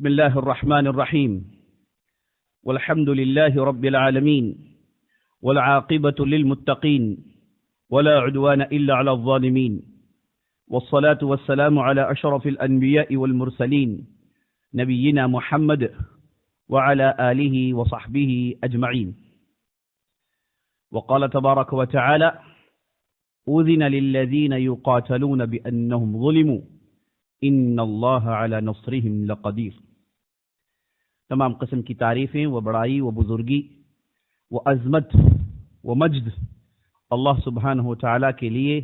بسم الله الرحمن الرحيم والحمد لله رب العالمين والعاقبة للمتقين ولا عدوان إلا على الظالمين والصلاة والسلام على أشرف الأنبياء والمرسلين نبينا محمد وعلى آله وصحبه أجمعين. وقال تبارك وتعالى أذن للذين يقاتلون بأنهم ظلموا ان اللہ علی نصرہم لقدیر. تمام قسم کی تعریفیں و بڑائی و بزرگی و عظمت و مجد اللہ سبحانہ و تعالیٰ کے لیے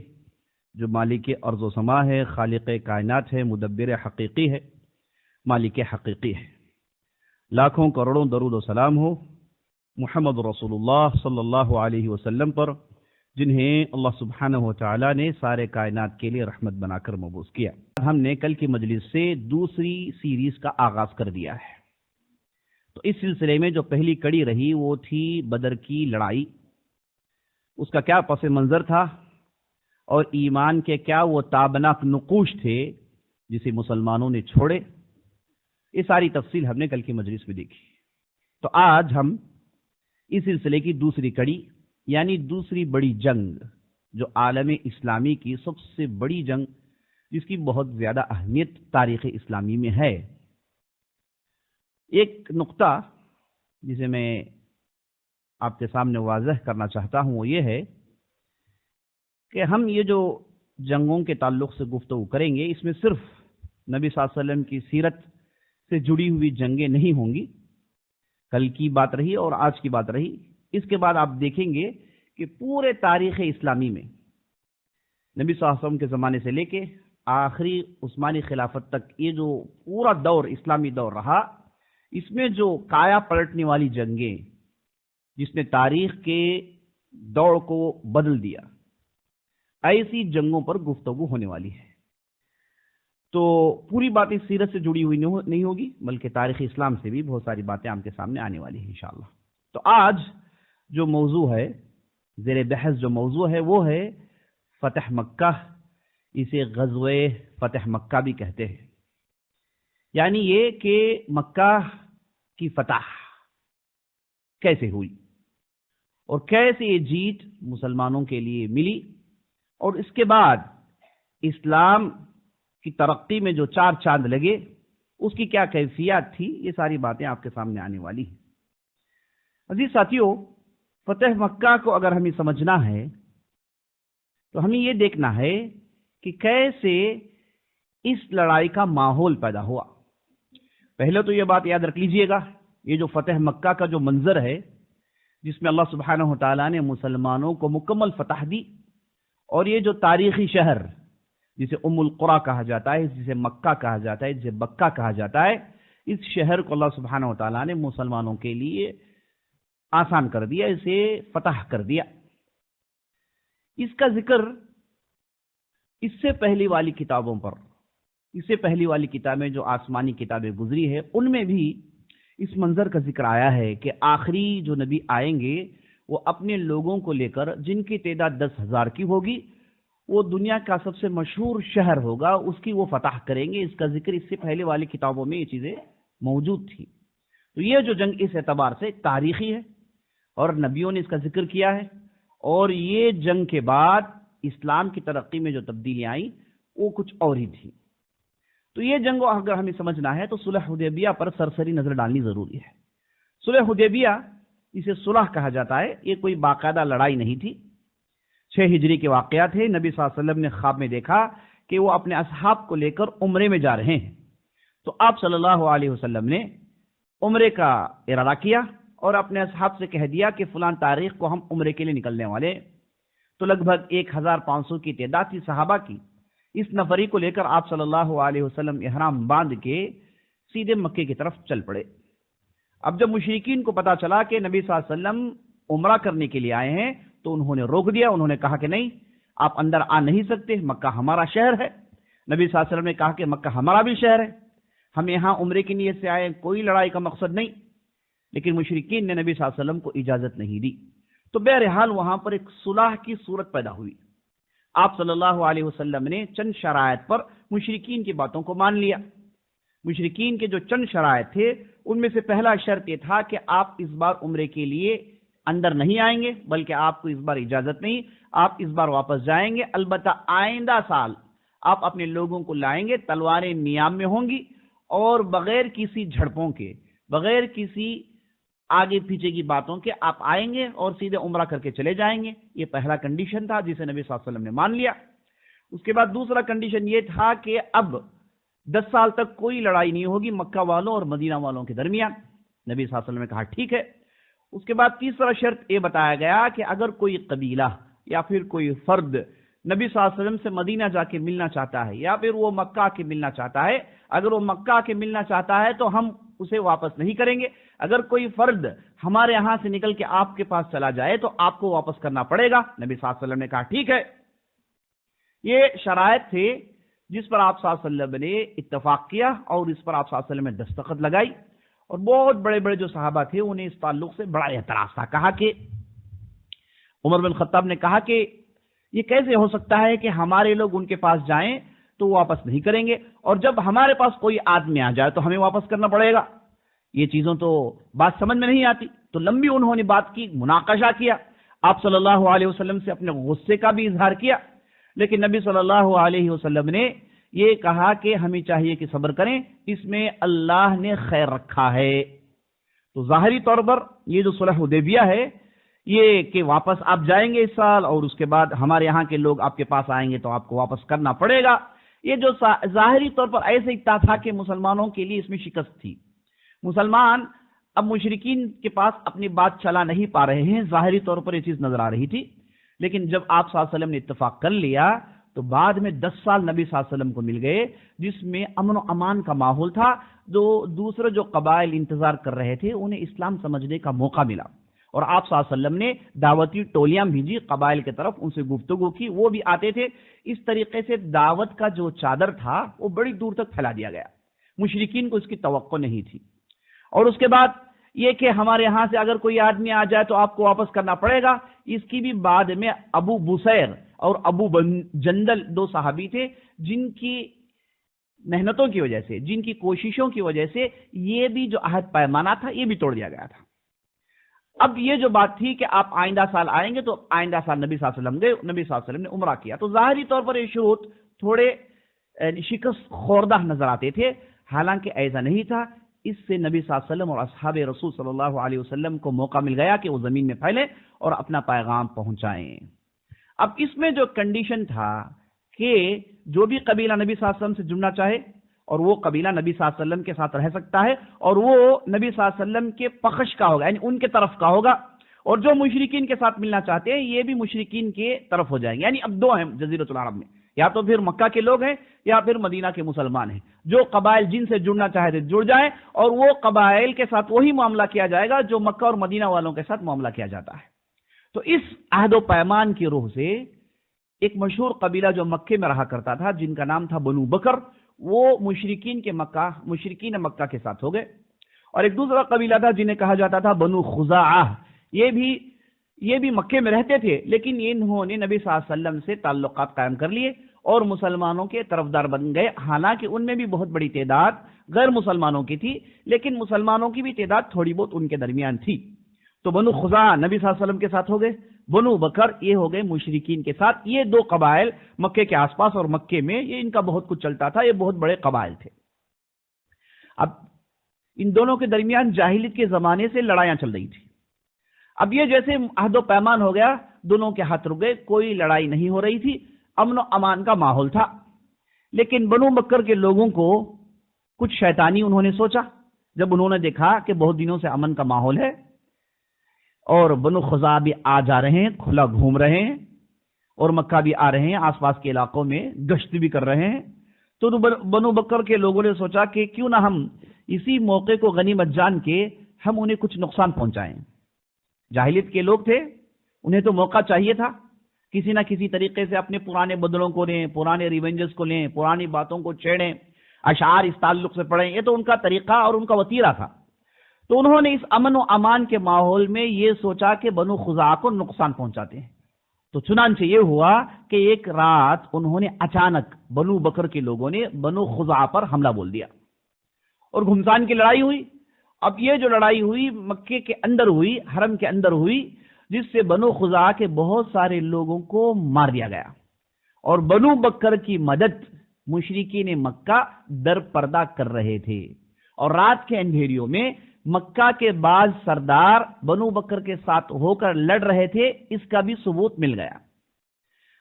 جو مالک ارض و سما ہے، خالق کائنات ہے، مدبر حقیقی ہے، مالک حقیقی ہے. لاکھوں کروڑوں درود و سلام ہو محمد رسول اللہ صلی اللہ علیہ وسلم پر، جنہیں اللہ سبحانہ و تعالیٰ نے سارے کائنات کے لیے رحمت بنا کر مبعوث کیا. ہم نے کل کی مجلس سے دوسری سیریز کا آغاز کر دیا ہے. تو اس سلسلے میں جو پہلی کڑی رہی وہ تھی بدر کی لڑائی، اس کا کیا پس منظر تھا اور ایمان کے کیا وہ تابناک نقوش تھے جسے مسلمانوں نے چھوڑے. یہ ساری تفصیل ہم نے کل کی مجلس میں دیکھی. تو آج ہم اس سلسلے کی دوسری کڑی یعنی دوسری بڑی جنگ، جو عالم اسلامی کی سب سے بڑی جنگ، جس کی بہت زیادہ اہمیت تاریخ اسلامی میں ہے. ایک نقطہ جسے میں آپ کے سامنے واضح کرنا چاہتا ہوں وہ یہ ہے کہ ہم یہ جو جنگوں کے تعلق سے گفتگو کریں گے، اس میں صرف نبی صلی اللہ علیہ وسلم کی سیرت سے جڑی ہوئی جنگیں نہیں ہوں گی. کل کی بات رہی اور آج کی بات رہی. اس کے بعد آپ دیکھیں گے کہ پورے تاریخ اسلامی میں نبی صلی اللہ علیہ وسلم کے زمانے سے لے کے آخری عثمانی خلافت تک یہ جو پورا دور اسلامی دور رہا، اس میں جو کایا پلٹنے والی جنگیں جس نے تاریخ کے دور کو بدل دیا، ایسی جنگوں پر گفتگو ہونے والی ہے. تو پوری باتیں سیرت سے جڑی ہوئی نہیں ہوگی، بلکہ تاریخ اسلام سے بھی بہت ساری باتیں آپ کے سامنے آنے والی ہیں انشاءاللہ. تو آج جو موضوع ہے، زیر بحث جو موضوع ہے، وہ ہے فتح مکہ. اسے غزوہ فتح مکہ بھی کہتے ہیں. یعنی یہ کہ مکہ کی فتح کیسے ہوئی اور کیسے یہ جیت مسلمانوں کے لیے ملی، اور اس کے بعد اسلام کی ترقی میں جو چار چاند لگے اس کی کیا کیفیات تھی. یہ ساری باتیں آپ کے سامنے آنے والی ہیں. عزیز ساتھیوں، فتح مکہ کو اگر ہمیں سمجھنا ہے تو ہمیں یہ دیکھنا ہے کہ کیسے اس لڑائی کا ماحول پیدا ہوا. پہلے تو یہ بات یاد رکھ لیجئے گا، یہ جو فتح مکہ کا جو منظر ہے، جس میں اللہ سبحانہ و تعالیٰ نے مسلمانوں کو مکمل فتح دی، اور یہ جو تاریخی شہر جسے ام القریٰ کہا جاتا ہے، جسے مکہ کہا جاتا ہے، جسے بکہ کہا جاتا ہے، اس شہر کو اللہ سبحانہ و تعالیٰ نے مسلمانوں کے لیے آسان کر دیا، اسے فتح کر دیا. اس کا ذکر اس سے پہلی والی کتابوں پر، اس سے پہلی والی کتابیں جو آسمانی کتابیں گزری ہے، ان میں بھی اس منظر کا ذکر آیا ہے کہ آخری جو نبی آئیں گے وہ اپنے لوگوں کو لے کر، جن کی تعداد 10,000 کی ہوگی، وہ دنیا کا سب سے مشہور شہر ہوگا، اس کی وہ فتح کریں گے. اس کا ذکر اس سے پہلے والی کتابوں میں یہ چیزیں موجود تھیں. تو یہ جو جنگ اس اعتبار سے تاریخی ہے اور نبیوں نے اس کا ذکر کیا ہے، اور یہ جنگ کے بعد اسلام کی ترقی میں جو تبدیلیاں آئیں وہ کچھ اور ہی تھی. تو یہ جنگ اگر ہمیں سمجھنا ہے تو صلح حدیبیہ پر سرسری نظر ڈالنی ضروری ہے. صلح حدیبیہ اسے صلح کہا جاتا ہے. یہ کوئی باقاعدہ لڑائی نہیں تھی. 6 ہجری کے واقعات ہیں. نبی صلی اللہ علیہ وسلم نے خواب میں دیکھا کہ وہ اپنے اصحاب کو لے کر عمرے میں جا رہے ہیں. تو آپ صلی اللہ علیہ وسلم نے عمرے کا ارادہ کیا اور اپنے اصحاب سے کہہ دیا کہ فلان تاریخ کو ہم عمرے کے لیے نکلنے والے. تو لگ بھگ 1500 کی تعداد تھی صحابہ کی. اس نفری کو لے کر آپ صلی اللہ علیہ وسلم احرام باندھ کے سیدھے مکے کی طرف چل پڑے. اب جب مشرکین کو پتا چلا کہ نبی صلی اللہ علیہ وسلم عمرہ کرنے کے لیے آئے ہیں تو انہوں نے روک دیا. انہوں نے کہا کہ نہیں، آپ اندر آ نہیں سکتے، مکہ ہمارا شہر ہے. نبی صلی اللہ علیہ وسلم نے کہا کہ مکہ ہمارا بھی شہر ہے، ہم یہاں عمرے کی نیت سے آئے، کوئی لڑائی کا مقصد نہیں. لیکن مشرکین نے نبی صلی اللہ علیہ وسلم کو اجازت نہیں دی. تو بہرحال وہاں پر ایک صلح کی صورت پیدا ہوئی. آپ صلی اللہ علیہ وسلم نے چند شرائط پر مشرکین کی باتوں کو مان لیا. مشرکین کے جو چند شرائط تھے ان میں سے پہلا شرط یہ تھا کہ آپ اس بار عمرے کے لیے اندر نہیں آئیں گے، بلکہ آپ کو اس بار اجازت نہیں، آپ اس بار واپس جائیں گے، البتہ آئندہ سال آپ اپنے لوگوں کو لائیں گے، تلواریں نیام میں ہوں گی اور بغیر کسی جھڑپوں کے، بغیر کسی آگے پیچھے کی باتوں کے آپ آئیں گے اور سیدھے عمرہ کر کے چلے جائیں گے۔ یہ پہلا کنڈیشن تھا جسے نبی صلی اللہ علیہ وسلم نے مان لیا۔ اس کے بعد دوسرا کنڈیشن یہ تھا کہ اب 10 سال تک کوئی لڑائی نہیں ہوگی مکہ والوں اور مدینہ والوں کے درمیان۔ نبی صلی اللہ علیہ وسلم نے کہا ٹھیک ہے۔ اس کے بعد تیسرا شرط یہ بتایا گیا کہ اگر کوئی قبیلہ یا پھر کوئی فرد نبی صلی اللہ علیہ وسلم سے مدینہ جا کے ملنا چاہتا ہے یا پھر وہ مکہ کے ملنا چاہتا ہے، اگر وہ مکہ کے ملنا چاہتا ہے تو ہم اسے واپس نہیں کریں گے۔ اگر کوئی فرد ہمارے یہاں سے نکل کے آپ کے پاس چلا جائے تو آپ کو واپس کرنا پڑے گا۔ نبی صلی اللہ علیہ وسلم نے کہا ٹھیک ہے۔ یہ شرائط تھے جس پر آپ صلی اللہ علیہ وسلم نے اتفاق کیا اور اس پر آپ صلی اللہ علیہ وسلم نے دستخط لگائی، اور بہت بڑے بڑے جو صحابہ تھے انہیں اس تعلق سے بڑا اعتراض تھا۔ کہا کہ عمر بن خطاب نے کہا کہ یہ کیسے ہو سکتا ہے کہ ہمارے لوگ ان کے پاس جائیں تو وہ واپس نہیں کریں گے، اور جب ہمارے پاس کوئی آدمی آ جائے تو ہمیں واپس کرنا پڑے گا؟ یہ چیزوں تو بات سمجھ میں نہیں آتی۔ تو لمبی انہوں نے بات کی، مناقشہ کیا، آپ صلی اللہ علیہ وسلم سے اپنے غصے کا بھی اظہار کیا، لیکن نبی صلی اللہ علیہ وسلم نے یہ کہا کہ ہمیں چاہیے کہ صبر کریں، اس میں اللہ نے خیر رکھا ہے۔ تو ظاہری طور پر یہ جو صلح حدیبیہ ہے یہ کہ واپس آپ جائیں گے اس سال اور اس کے بعد ہمارے یہاں کے لوگ آپ کے پاس آئیں گے تو آپ کو واپس کرنا پڑے گا، یہ جو ظاہری طور پر ایسے ہی تھا کہ مسلمانوں کے لیے اس میں شکست تھی۔ مسلمان اب مشرکین کے پاس اپنی بات چلا نہیں پا رہے ہیں، ظاہری طور پر یہ چیز نظر آ رہی تھی، لیکن جب آپ صلی اللہ علیہ وسلم نے اتفاق کر لیا تو بعد میں 10 سال نبی صلی اللہ علیہ وسلم کو مل گئے جس میں امن و امان کا ماحول تھا، جو دوسرے جو قبائل انتظار کر رہے تھے انہیں اسلام سمجھنے کا موقع ملا، اور آپ صلی اللہ علیہ وسلم نے دعوتی ٹولیاں بھیجی قبائل کی طرف، ان سے گفتگو کی، وہ بھی آتے تھے۔ اس طریقے سے دعوت کا جو چادر تھا وہ بڑی دور تک پھیلا دیا گیا، مشرکین کو اس کی توقع نہیں تھی۔ اور اس کے بعد یہ کہ ہمارے ہاں سے اگر کوئی آدمی آ جائے تو آپ کو واپس کرنا پڑے گا، اس کی بھی بعد میں ابو بصیر اور ابو جندل 2 صحابی تھے جن کی محنتوں کی وجہ سے، جن کی کوششوں کی وجہ سے یہ بھی جو عہد پیمانہ تھا یہ بھی توڑ دیا گیا تھا۔ اب یہ جو بات تھی کہ آپ آئندہ سال آئیں گے تو آئندہ سال نبی صلی اللہ علیہ وسلم گئے، نبی صلی اللہ علیہ وسلم نے عمرہ کیا، تو ظاہری طور پر یہ شروط تھوڑے شکست خوردہ نظر آتے تھے، حالانکہ ایسا نہیں تھا۔ اس سے نبی صلی اللہ علیہ وسلم اور اصحاب رسول صلی اللہ علیہ وسلم کو موقع مل گیا کہ وہ زمین میں پھیلیں اور اپنا پیغام پہنچائیں۔ اب اس میں جو کنڈیشن تھا کہ جو بھی قبیلہ نبی صلی اللہ علیہ وسلم سے جڑنا چاہے اور وہ قبیلہ نبی صلی اللہ علیہ وسلم کے ساتھ رہ سکتا ہے، اور وہ نبی صلی اللہ علیہ وسلم کے پخش کا ہوگا، یعنی ان کے طرف کا ہوگا، اور جو مشرکین کے ساتھ ملنا چاہتے ہیں یہ بھی مشرکین کے طرف ہو جائیں گے۔ یعنی اب 2 ہیں جزیرۃ العرب میں، یا تو پھر مکہ کے لوگ ہیں یا پھر مدینہ کے مسلمان ہیں، جو قبائل جن سے جڑنا چاہتے جڑ جائیں، اور وہ قبائل کے ساتھ وہی معاملہ کیا جائے گا جو مکہ اور مدینہ والوں کے ساتھ معاملہ کیا جاتا ہے۔ تو اس عہد و پیمان کی روح سے ایک مشہور قبیلہ جو مکے میں رہا کرتا تھا جن کا نام تھا بنو بکر، وہ مشرکین مکہ کے ساتھ ہو گئے، اور ایک دوسرا قبیلہ تھا جنہیں کہا جاتا تھا بنو خزاعہ، یہ بھی مکے میں رہتے تھے، لیکن انہوں نے نبی صلی اللہ علیہ وسلم سے تعلقات قائم کر لیے اور مسلمانوں کے طرفدار بن گئے، حالانکہ ان میں بھی بہت بڑی تعداد غیر مسلمانوں کی تھی، لیکن مسلمانوں کی بھی تعداد تھوڑی بہت ان کے درمیان تھی۔ تو بنو خزاعہ نبی صلی اللہ علیہ وسلم کے ساتھ ہو گئے، بنو بکر یہ ہو گئے مشرکین کے ساتھ۔ یہ 2 قبائل مکے کے آس پاس اور مکے میں یہ ان کا بہت کچھ چلتا تھا، یہ بہت بڑے قبائل تھے۔ اب ان دونوں کے درمیان جاہلیت کے زمانے سے لڑائیاں چل رہی تھی۔ اب یہ جیسے عہد و پیمان ہو گیا، دونوں کے ہاتھ رک گئے، کوئی لڑائی نہیں ہو رہی تھی، امن و امان کا ماحول تھا۔ لیکن بنو بکر کے لوگوں کو کچھ شیطانی انہوں نے سوچا، جب انہوں نے دیکھا کہ بہت دنوں سے امن کا ماحول ہے اور بنو خزاعہ بھی آ جا رہے ہیں، کھلا گھوم رہے ہیں، اور مکہ بھی آ رہے ہیں، آس پاس کے علاقوں میں گشت بھی کر رہے ہیں، تو بنو بکر کے لوگوں نے سوچا کہ کیوں نہ ہم اسی موقع کو غنیمت جان کے ہم انہیں کچھ نقصان پہنچائیں۔ جاہلیت کے لوگ تھے، انہیں تو موقع چاہیے تھا، کسی نہ کسی طریقے سے اپنے پرانے بدلوں کو لیں، پرانے ریونجز کو لیں، پرانی باتوں کو چھیڑیں، اشعار اس تعلق سے پڑھیں، یہ تو ان کا طریقہ اور ان کا وتیرہ تھا۔ تو انہوں نے اس امن و امان کے ماحول میں یہ سوچا کہ بنو خزاعہ کو نقصان پہنچاتے ہیں۔ تو چنانچہ یہ ہوا کہ ایک رات انہوں نے اچانک بنو بکر کے لوگوں نے بنو خزاعہ پر حملہ بول دیا، اور گھمسان کی لڑائی ہوئی۔ اب یہ جو لڑائی ہوئی مکے کے اندر ہوئی، حرم کے اندر ہوئی، جس سے بنو خزاعہ کے بہت سارے لوگوں کو مار دیا گیا، اور بنو بکر کی مدد مشرکین مکہ در پردہ کر رہے تھے، اور رات کے اندھیریوں میں مکہ کے بعض سردار بنو بکر کے ساتھ ہو کر لڑ رہے تھے، اس کا بھی ثبوت مل گیا۔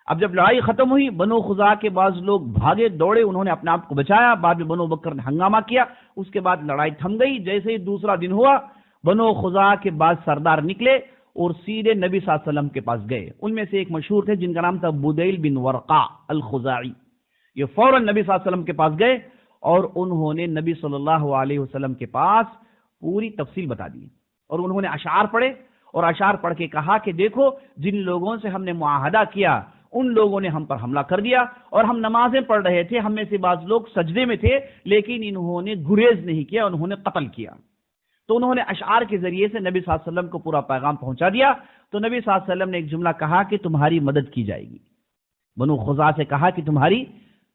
اب جب لڑائی ختم ہوئی، بنو خزاعہ کے بعض لوگ بھاگے دوڑے، انہوں نے اپنے آپ کو بچایا، بعد میں بنو بکر نے ہنگامہ کیا، اس کے بعد لڑائی تھم گئی۔ جیسے ہی دوسرا دن ہوا، بنو خزاعہ کے بعض سردار نکلے اور سیدھے نبی صلی اللہ علیہ وسلم کے پاس گئے۔ ان میں سے ایک مشہور تھے جن کا نام تھا بدیل بن ورقا الخزاعی۔ یہ فوراً نبی صلی اللہ علیہ وسلم کے پاس گئے اور انہوں نے نبی صلی اللہ علیہ وسلم کے پاس پوری تفصیل بتا دی، اور انہوں نے اشعار پڑھے، اور اشعار پڑھ کے کہا کہ دیکھو، جن لوگوں سے ہم نے معاہدہ کیا ان لوگوں نے ہم پر حملہ کر دیا، اور ہم نمازیں پڑھ رہے تھے، ہم میں سے بعض لوگ سجدے میں تھے، لیکن انہوں نے گریز نہیں کیا، انہوں نے قتل کیا۔ تو انہوں نے اشعار کے ذریعے سے نبی صلی اللہ علیہ وسلم کو پورا پیغام پہنچا دیا۔ تو نبی صلی اللہ علیہ وسلم نے ایک جملہ کہا کہ تمہاری مدد کی جائے گی، بنو خزاعہ سے کہا کہ تمہاری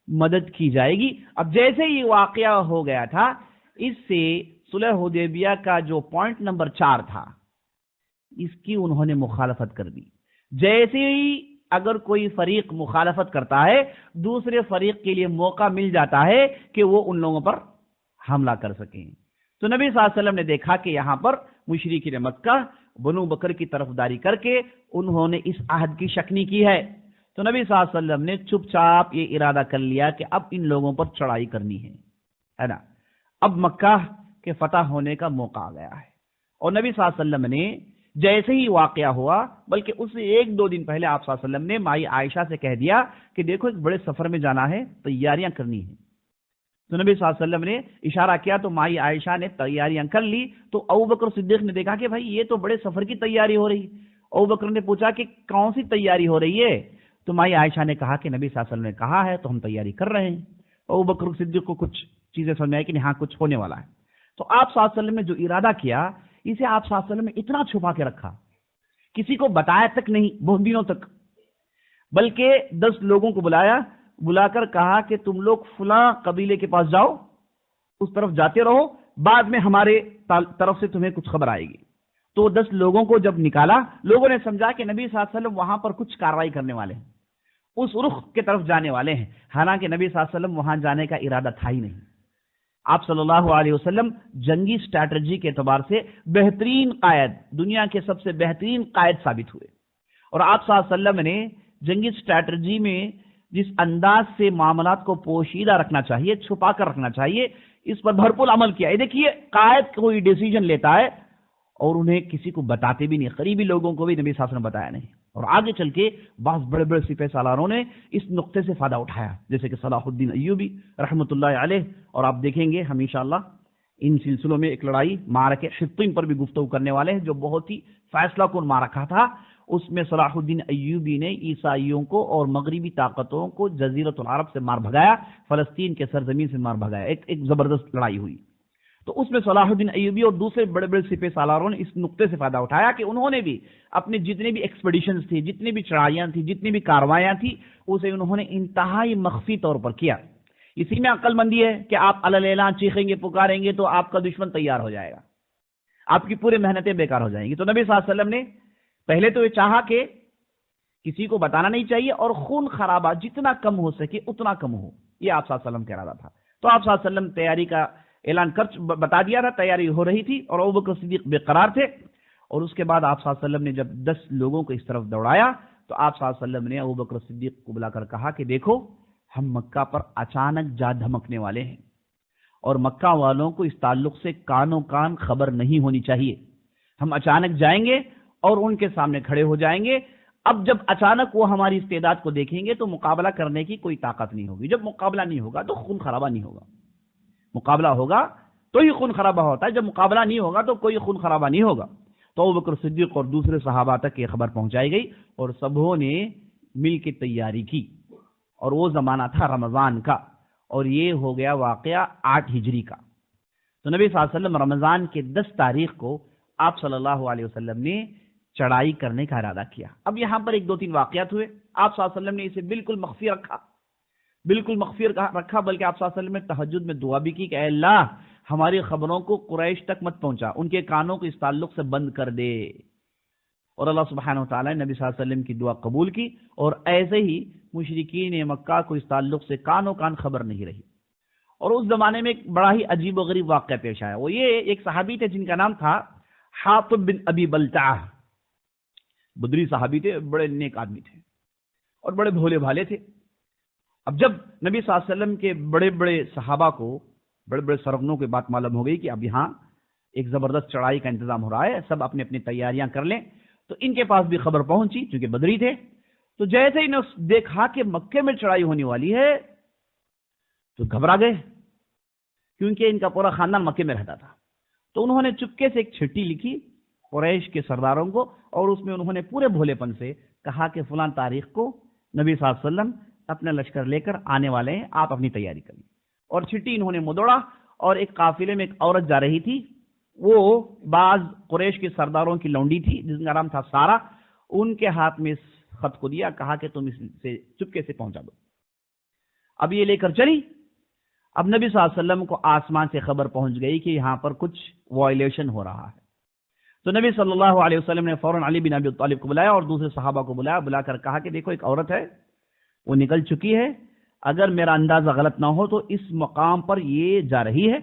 مدد کی جائے گی۔ اب جیسے یہ واقعہ ہو گیا تھا، اس سے صلح حدیبیہ کا جو پوائنٹ نمبر 4 تھا، اس کی انہوں نے مخالفت کر دی۔ جیسے ہی اگر کوئی فریق مخالفت کرتا ہے، دوسرے فریق کے لیے موقع مل جاتا ہے کہ وہ ان لوگوں پر حملہ کر سکیں۔ تو نبی صلی اللہ علیہ وسلم نے دیکھا کہ یہاں پر مشرکین مکہ بنو بکر کی طرفداری کر کے انہوں نے اس عہد کی شکنی کی ہے، تو نبی صلی اللہ علیہ وسلم نے چپ چاپ یہ ارادہ کر لیا کہ اب ان لوگوں پر چڑھائی کرنی ہے نا۔ اب مکہ کے فتح ہونے کا موقع آ گیا ہے، اور نبی صلی اللہ علیہ وسلم نے جیسے ہی واقعہ ہوا، بلکہ اس سے 1-2 دن پہلے آپ صلی اللہ علیہ وسلم نے مائی عائشہ سے کہہ دیا کہ دیکھو ایک بڑے سفر میں جانا ہے، تیاریاں کرنی ہیں۔ تو نبی صلی اللہ علیہ وسلم نے اشارہ کیا تو مائی عائشہ نے تیاریاں کر لی۔ تو ابوبکر صدیق نے دیکھا کہ بھائی یہ تو بڑے سفر کی تیاری ہو رہی۔ ابوبکر نے پوچھا کہ کون سی تیاری ہو رہی ہے؟ تو مائی عائشہ نے کہا کہ نبی صلی اللہ علیہ وسلم نے کہا ہے تو ہم تیاری کر رہے ہیں۔ ابوبکر صدیق کو کچھ چیزیں سمجھ آئی کہ ہاں کچھ ہونے والا ہے۔ تو آپ صلی اللہ علیہ وسلم نے جو ارادہ کیا، اسے آپ صلی اللہ علیہ وسلم نے اتنا چھپا کے رکھا، کسی کو بتایا تک نہیں بہت دنوں تک، بلکہ 10 لوگوں کو بلا کر کہا کہ تم لوگ فلاں قبیلے کے پاس جاؤ، اس طرف جاتے رہو، بعد میں ہمارے طرف سے تمہیں کچھ خبر آئے گی۔ تو 10 لوگوں کو جب نکالا، لوگوں نے سمجھا کہ نبی صلی اللہ علیہ وسلم وہاں پر کچھ کارروائی کرنے والے ہیں، اس رخ کی طرف جانے والے ہیں، حالانکہ نبی صلی اللہ علیہ وسلم وہاں جانے کا ارادہ تھا ہی نہیں۔ آپ صلی اللہ علیہ وسلم جنگی اسٹریٹجی کے اعتبار سے بہترین قائد، دنیا کے سب سے بہترین قائد ثابت ہوئے، اور آپ صلی اللہ علیہ وسلم نے جنگی اسٹریٹجی میں جس انداز سے معاملات کو پوشیدہ رکھنا چاہیے، چھپا کر رکھنا چاہیے، اس پر بھرپور عمل کیا ہے۔ دیکھیے، قائد کوئی ڈیسیجن لیتا ہے اور انہیں کسی کو بتاتے بھی نہیں، قریبی لوگوں کو بھی نبی صلی اللہ علیہ وسلم نے بتایا نہیں، اور آگے چل کے بعض بڑے بڑے سپہ سالاروں نے اس نقطے سے فائدہ اٹھایا، جیسے کہ صلاح الدین ایوبی رحمۃ اللہ علیہ۔ اور آپ دیکھیں گے ہم انشاءاللہ ان سلسلوں میں ایک لڑائی معرکہ حطین پر بھی گفتگو کرنے والے ہیں، جو بہت ہی فیصلہ کن معرکہ تھا۔ اس میں صلاح الدین ایوبی نے عیسائیوں کو اور مغربی طاقتوں کو جزیرۃ العرب سے مار بھگایا، فلسطین کے سرزمین سے مار بھگایا، ایک زبردست لڑائی ہوئی۔ تو اس میں صلاح الدین ایوبی اور دوسرے بڑے بڑے سپہ سالاروں نے اس نقطے سے فائدہ اٹھایا کہ انہوں نے بھی اپنے جتنے بھی ایکسپیڈیشنز تھی، جتنی بھی چڑھائیاں تھیں، جتنی بھی کاروائیاں تھیں، اسے انہوں نے انتہائی مخفی طور پر کیا۔ اسی میں عقل مندی ہے کہ آپ علی الاعلان چیخیں گے، پکاریں گے تو آپ کا دشمن تیار ہو جائے گا، آپ کی پوری محنتیں بیکار ہو جائیں گی۔ تو نبی صلی اللہ علیہ وسلم نے پہلے تو یہ چاہا کہ کسی کو بتانا نہیں چاہیے، اور خون خرابہ جتنا کم ہو سکے اتنا کم ہو، یہ آپ صلی اللہ علیہ وسلم کا ارادہ تھا۔ تو آپ صلی اللہ علیہ وسلم تیاری کا اعلان کر بتا دیا تھا، تیاری ہو رہی تھی، اور ابوبکر صدیق بے قرار تھے۔ اور اس کے بعد آپ صلی اللہ علیہ وسلم نے جب 10 لوگوں کو اس طرف دوڑایا، تو آپ صلی اللہ علیہ وسلم نے ابوبکر صدیق کو بلا کر کہا کہ دیکھو، ہم مکہ پر اچانک جا دھمکنے والے ہیں، اور مکہ والوں کو اس تعلق سے کانوں کان خبر نہیں ہونی چاہیے۔ ہم اچانک جائیں گے اور ان کے سامنے کھڑے ہو جائیں گے۔ اب جب اچانک وہ ہماری استعداد کو دیکھیں گے تو مقابلہ کرنے کی کوئی طاقت نہیں ہوگی۔ جب مقابلہ نہیں ہوگا تو خون خرابہ نہیں ہوگا، مقابلہ ہوگا تو ہی خون خرابہ ہوتا ہے، جب مقابلہ نہیں ہوگا تو کوئی خون خرابہ نہیں ہوگا۔ تو ابوبکر صدیق اور دوسرے صحابہ تک یہ خبر پہنچائی گئی، اور سبوں نے مل کے تیاری کی، اور وہ زمانہ تھا رمضان کا، اور یہ ہو گیا واقعہ 8 ہجری کا۔ تو نبی صلی اللہ علیہ وسلم رمضان کے 10 تاریخ کو آپ صلی اللہ علیہ وسلم نے چڑھائی کرنے کا ارادہ کیا۔ اب یہاں پر 1-2-3 واقعات ہوئے۔ آپ صلی اللہ علیہ وسلم نے اسے بالکل مخفی رکھا، بلکہ آپ صلی اللہ علیہ وسلم نے تہجد میں دعا بھی کی کہ اے اللہ، ہماری خبروں کو قریش تک مت پہنچا، ان کے کانوں کو اس تعلق سے بند کر دے۔ اور اللہ سبحانہ وتعالیٰ نے نبی صلی اللہ علیہ وسلم کی دعا قبول کی، اور ایسے ہی مشرکین مکہ کو اس تعلق سے کانوں کان خبر نہیں رہی۔ اور اس زمانے میں ایک بڑا ہی عجیب و غریب واقعہ پیش آیا، وہ یہ ایک صحابی تھے جن کا نام تھا حاطب بن ابی بلتعہ، بدری صحابی تھے، بڑے نیک آدمی تھے اور بڑے بھولے بھالے تھے۔ اب جب نبی صلی اللہ علیہ وسلم کے بڑے بڑے صحابہ کو، بڑے بڑے سرغنوں کی بات معلوم ہو گئی کہ اب یہاں ایک زبردست چڑھائی کا انتظام ہو رہا ہے، سب اپنی اپنی تیاریاں کر لیں، تو ان کے پاس بھی خبر پہنچی چونکہ بدری تھے۔ تو جیسے ہی انہوں نے دیکھا کہ مکے میں چڑھائی ہونے والی ہے تو گھبرا گئے، کیونکہ ان کا پورا خاندان مکے میں رہتا تھا۔ تو انہوں نے چپکے سے ایک چٹھی لکھی قریش کے سرداروں کو، اور اس میں انہوں نے پورے بھولے پن سے کہا کہ فلاں تاریخ کو نبی صلی اللہ علیہ وسلم اپنا لشکر لے کر آنے والے ہیں، آپ اپنی تیاری کریں۔ اور چٹھی انہوں نے مدوڑا، اور ایک قافلے میں ایک عورت جا رہی تھی، وہ بعض قریش کے سرداروں کی لونڈی تھی جس کا نام تھا سارا، ان کے ہاتھ میں اس خط کو دیا، کہا کہ تم اس سے چپکے سے پہنچا دو۔ اب یہ لے کر چلی۔ اب نبی صلی اللہ علیہ وسلم کو آسمان سے خبر پہنچ گئی کہ یہاں پر کچھ وائلیشن ہو رہا ہے۔ تو نبی صلی اللہ علیہ وسلم نے فوراً علی بن ابی طالب کو بلایا اور دوسرے صحابہ کو بلایا، بلا کر کہا کہ دیکھو ایک عورت ہے، وہ نکل چکی ہے، اگر میرا اندازہ غلط نہ ہو تو اس مقام پر یہ جا رہی ہے،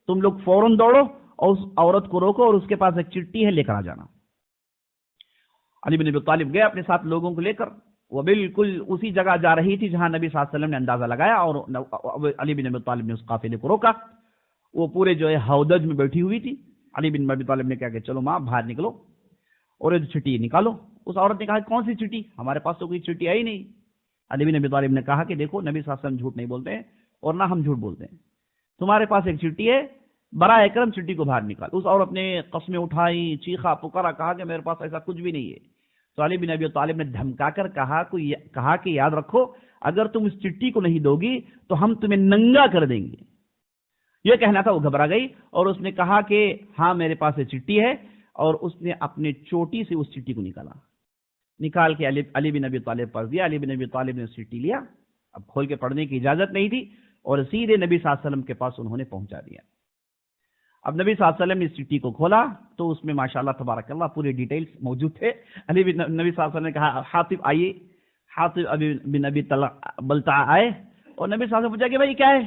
تم لوگ فوراً دوڑو اور اس عورت کو روکو، اور اس کے پاس ایک چٹھی ہے، لے کر آ جانا۔ علی بن ابی طالب گئے اپنے ساتھ لوگوں کو لے کر، وہ بالکل اسی جگہ جا رہی تھی جہاں نبی صلی اللہ علیہ وسلم نے اندازہ لگایا، اور علی بن ابی طالب نے اس قافلے کو روکا۔ وہ پورے جو ہے ہودج میں بیٹھی ہوئی تھی۔ علی بن ابی طالب نے کہا کہ چلو ماں باہر نکلو اور یہ چٹھی نکالو۔ اس عورت نے کہا کون سی چٹھی، ہمارے پاس تو کوئی چٹھی آئی نہیں۔ علی بن ابی طالب نے کہا کہ دیکھو نبی صلی اللہ علیہ وسلم جھوٹ نہیں بولتے ہیں اور نہ ہم جھوٹ بولتے ہیں، تمہارے پاس ایک چٹھی ہے، برائے کرم چٹھی کو باہر نکال۔ اس عورت نے قسمیں اٹھائی، چیخا پکارا، کہا کہ میرے پاس ایسا کچھ بھی نہیں ہے۔ تو علی بن ابی طالب نے دھمکا کر کہا کہ یاد رکھو، اگر تم اس چٹھی کو نہیں دو گی تو ہم تمہیں ننگا کر دیں گے۔ یہ کہنا تھا، وہ گھبرا گئی اور اس نے کہا کہ ہاں میرے پاس یہ چٹھی ہے، اور اس نے اپنے چوٹی سے اس چٹھی کو نکال کے علی بن ابی طالب پر دیا۔ علی بن ابی طالب نے اس چٹھی لیا، اب کھول کے پڑھنے کی اجازت نہیں تھی، اور سیدھے نبی صلی اللہ علیہ وسلم کے پاس انہوں نے پہنچا دیا۔ اب نبی صلی اللہ علیہ وسلم نے اس چٹھی کو کھولا تو اس میں ماشاءاللہ تبارک اللہ پورے ڈیٹیلز موجود تھے۔ نبی صلی اللہ علیہ وسلم نے کہا حاطب آئیے، حاطب بن ابی بلتعہ آئے، اور نبی صلی اللہ علیہ وسلم نے پوچھا کہ بھائی کیا ہے،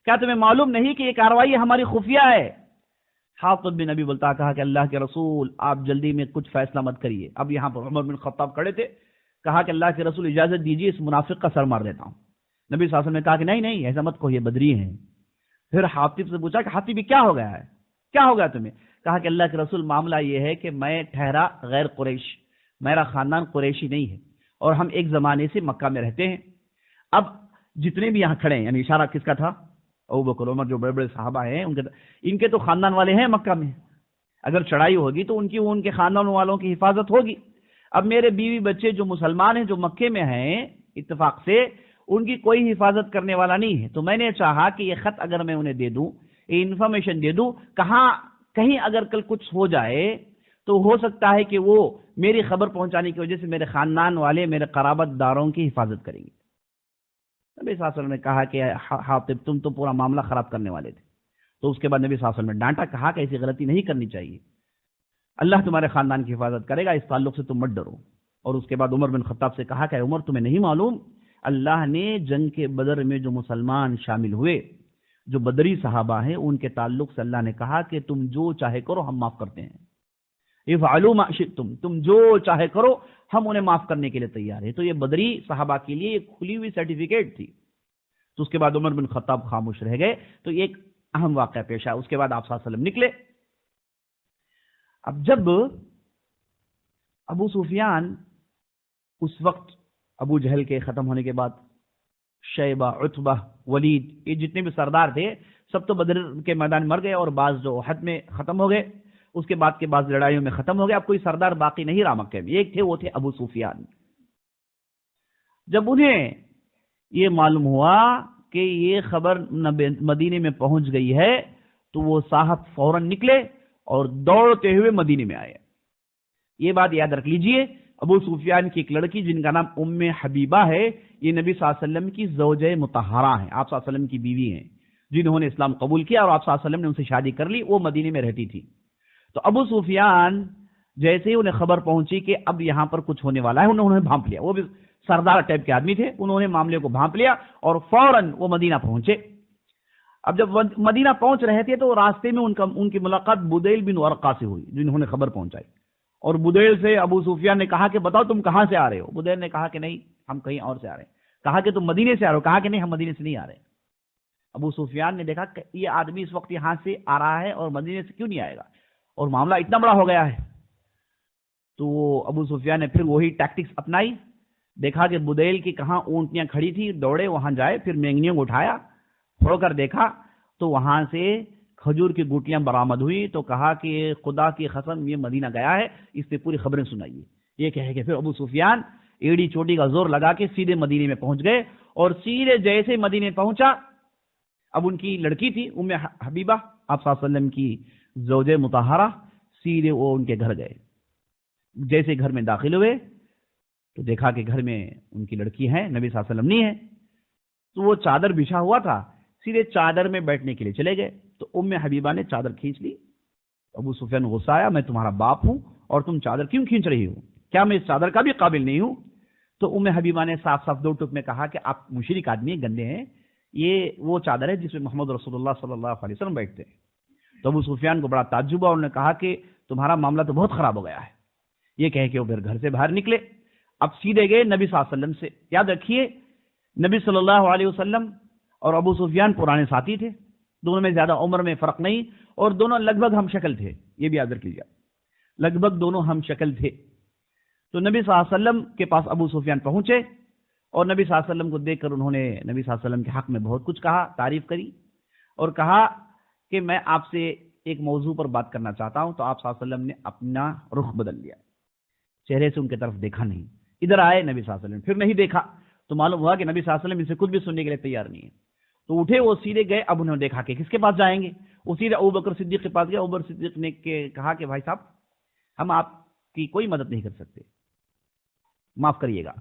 کیا تمہیں معلوم نہیں کہ یہ کارروائی ہماری خفیہ ہے؟ حاطب بن ابی بلتعہ کہا کہ اللہ کے رسول آپ جلدی میں کچھ فیصلہ مت کریے۔ اب یہاں پر عمر بن خطاب کھڑے تھے، کہا کہ اللہ کے رسول اجازت دیجیے، اس منافق کا سر مار دیتا ہوں۔ نبی صلی اللہ علیہ وسلم نے کہا کہ نہیں ایسا مت کہو، یہ بدری ہیں۔ پھر حاطب سے پوچھا کہ حاطب کیا ہو گیا ہے، کیا ہو گیا تمہیں؟ کہا کہ اللہ کے رسول معاملہ یہ ہے کہ میں ٹھہرا غیر قریش، میرا خاندان قریشی نہیں ہے، اور ہم ایک زمانے سے مکہ میں رہتے ہیں۔ اب جتنے بھی یہاں کھڑے ہیں، یعنی اشارہ کس کا تھا؟ ابوبکر عمر، جو بڑے بڑے صحابہ ہیں، ان کے تو خاندان والے ہیں مکہ میں، اگر چڑھائی ہوگی تو ان کے خاندان والوں کی حفاظت ہوگی۔ اب میرے بیوی بچے جو مسلمان ہیں، جو مکے میں ہیں اتفاق سے، ان کی کوئی حفاظت کرنے والا نہیں ہے، تو میں نے چاہا کہ یہ خط اگر میں انہیں دے دوں، یہ انفارمیشن دے دوں، کہیں اگر کل کچھ ہو جائے تو ہو سکتا ہے کہ وہ میری خبر پہنچانے کی وجہ سے میرے خاندان والے، میرے قرابت داروں کی حفاظت کریں گے۔ نبی صلی اللہ علیہ وسلم نے کہا کہ حاطب تم تو پورا معاملہ خراب کرنے والے تھے۔ تو اس کے بعد نبی صلی اللہ علیہ وسلم نے ڈانٹا، کہا کہ ایسی غلطی نہیں کرنی چاہیے، اللہ تمہارے خاندان کی حفاظت کرے گا، اس تعلق سے تم مت ڈرو۔ اور اس کے بعد عمر بن خطاب سے کہا کہ عمر تمہیں نہیں معلوم، اللہ نے جنگ کے بدر میں جو مسلمان شامل ہوئے، جو بدری صحابہ ہیں، ان کے تعلق سے اللہ نے کہا کہ تم جو چاہے کرو ہم معاف کرتے ہیں، افعلوا ما شئتم، تم جو چاہے کرو ہم انہیں معاف کرنے کے لیے تیار ہیں۔ تو یہ بدری صحابہ کے لیے ایک کھلی ہوئی سرٹیفکیٹ تھی۔ تو اس کے بعد عمر بن خطاب خاموش رہ گئے، تو یہ ایک اہم واقعہ پیش آیا۔ اس کے بعد آپ صلی اللہ علیہ وسلم نکلے۔ اب جب ابو سفیان، اس وقت ابو جہل کے ختم ہونے کے بعد شیبہ، عتبہ، ولید، یہ جتنے بھی سردار تھے سب تو بدر کے میدان مر گئے، اور بعض جو احد میں ختم ہو گئے، اس کے بعد کے بعض لڑائیوں میں ختم ہو گئے۔ اب کوئی سردار باقی نہیں رہا مکہ میں، ایک تھے، وہ تھے ابو سفیان۔ جب انہیں یہ معلوم ہوا کہ یہ خبر مدینے میں پہنچ گئی ہے تو وہ صاحب فوراً نکلے اور دوڑتے ہوئے مدینے میں آئے۔ یہ بات یاد رکھ لیجئے، ابو سفیان کی ایک لڑکی جن کا نام ام حبیبہ ہے، یہ نبی صلی اللہ علیہ وسلم کی زوجہ مطہرہ ہیں، آپ صلی اللہ علیہ وسلم کی بیوی ہیں۔ جنہوں نے اسلام قبول کیا اور آپ صلی اللہ علیہ وسلم نے ان سے شادی کر لی، وہ مدینے میں رہتی تھی۔ تو ابو سفیان جیسے ہی انہیں خبر پہنچی کہ اب یہاں پر کچھ ہونے والا ہے، انہوں نے بھانپ لیا، وہ بھی سردار ٹائپ کے آدمی تھے، انہوں نے معاملے کو بھانپ لیا اور فوراً وہ مدینہ پہنچے۔ اب جب مدینہ پہنچ رہے تھے تو راستے میں ان کی ملاقات بدیل بن ورقا سے ہوئی، جنہوں نے خبر پہنچائی، اور بدیل سے ابو سفیان نے کہا کہ بتاؤ تم کہاں سے آ رہے ہو؟ بدیل نے کہا کہ نہیں، ہم کہیں اور سے آ رہے ہیں۔ کہا کہ تم مدینے سے آ رہے ہو؟ کہا کہ نہیں، ہم مدینے سے نہیں آ رہے۔ ابو سفیان نے دیکھا کہ یہ آدمی اس وقت یہاں سے آ رہا ہے اور مدینے سے کیوں نہیں آئے گا، اور معاملہ اتنا بڑا ہو گیا ہے۔ تو ابو سفیان نے پھر وہی ٹیکٹکس اپنائی، دیکھا کہ بدیل کی کہاں اونٹیاں کھڑی تھی، دوڑے وہاں جائے، پھر مینگنیوں کو اٹھایا، پھوڑ کر دیکھا تو وہاں سے کھجور کی گوٹیاں برآمد ہوئی۔ تو کہا کہ خدا کی قسم یہ مدینہ گیا ہے، اس سے پوری خبریں سنائیے۔ یہ کہے کہ پھر ابو سفیان ایڑی چوٹی کا زور لگا کے سیدھے مدینے میں پہنچ گئے، اور سیدھے جیسے مدینے پہنچا، اب ان کی لڑکی تھی ام حبیبہ، آپ صلی اللہ علیہ وسلم کی زوج مطہرہ، سیدھے وہ ان کے گھر گئے۔ جیسے گھر میں داخل ہوئے تو دیکھا کہ گھر میں ان کی لڑکی ہے، نبی صلی اللہ علیہ وسلم نہیں ہے۔ تو وہ چادر بچھا ہوا تھا، سیدھے چادر میں بیٹھنے کے لیے چلے گئے۔ تو ام حبیبہ نے چادر کھینچ لی۔ ابو سفیان غصہ آیا، میں تمہارا باپ ہوں اور تم چادر کیوں کھینچ رہی ہو؟ کیا میں اس چادر کا بھی قابل نہیں ہوں؟ تو ام حبیبہ نے صاف صاف دو ٹوک میں کہا کہ آپ مشرک آدمی ہیں، گندے ہیں، یہ وہ چادر ہے جس میں محمد رسول اللہ صلی اللہ علیہ وسلم بیٹھتے ہیں۔ تو ابو سفیان کو بڑا تعجب ہوا، انہوں نے کہا کہ تمہارا معاملہ تو بہت خراب ہو گیا ہے۔ یہ کہہ کے وہ پھر گھر سے باہر نکلے، اب سیدھے گئے نبی صلی اللہ علیہ وسلم سے۔ یاد رکھیے نبی صلی اللہ علیہ وسلم اور ابو سفیان پرانے ساتھی تھے، دونوں میں زیادہ عمر میں فرق نہیں، اور دونوں لگ بھگ ہم شکل تھے، یہ بھی یاد رکھ لیجیے، لگ بھگ دونوں ہم شکل تھے۔ تو نبی صلی اللہ علیہ وسلم کے پاس ابو سفیان پہنچے، اور نبی صلی اللہ علیہ وسلم کو دیکھ کر انہوں نے نبی صلی اللہ علیہ وسلم کے حق میں بہت کچھ کہا، تعریف کری، اور کہا کہ میں آپ سے ایک موضوع پر بات کرنا چاہتا ہوں۔ تو آپ صلی اللہ علیہ وسلم نے اپنا رخ بدل لیا، چہرے سے ان کی طرف دیکھا نہیں، ادھر آئے نبی صلی اللہ علیہ وسلم، پھر نہیں دیکھا، تو معلوم ہوا کہ نبی صلی اللہ علیہ وسلم ان سے کچھ بھی سننے کے لیے تیار نہیں ہے۔ تو اٹھے، وہ سیدھے گئے، اب انہوں نے دیکھا کہ کس کے پاس جائیں گے، وہ سیدھے ابوبکر صدیق کے پاس گئے۔ ابوبکر صدیق نے کہا کہ بھائی صاحب، ہم آپ کی کوئی مدد نہیں کر سکتے، معاف کریے گا۔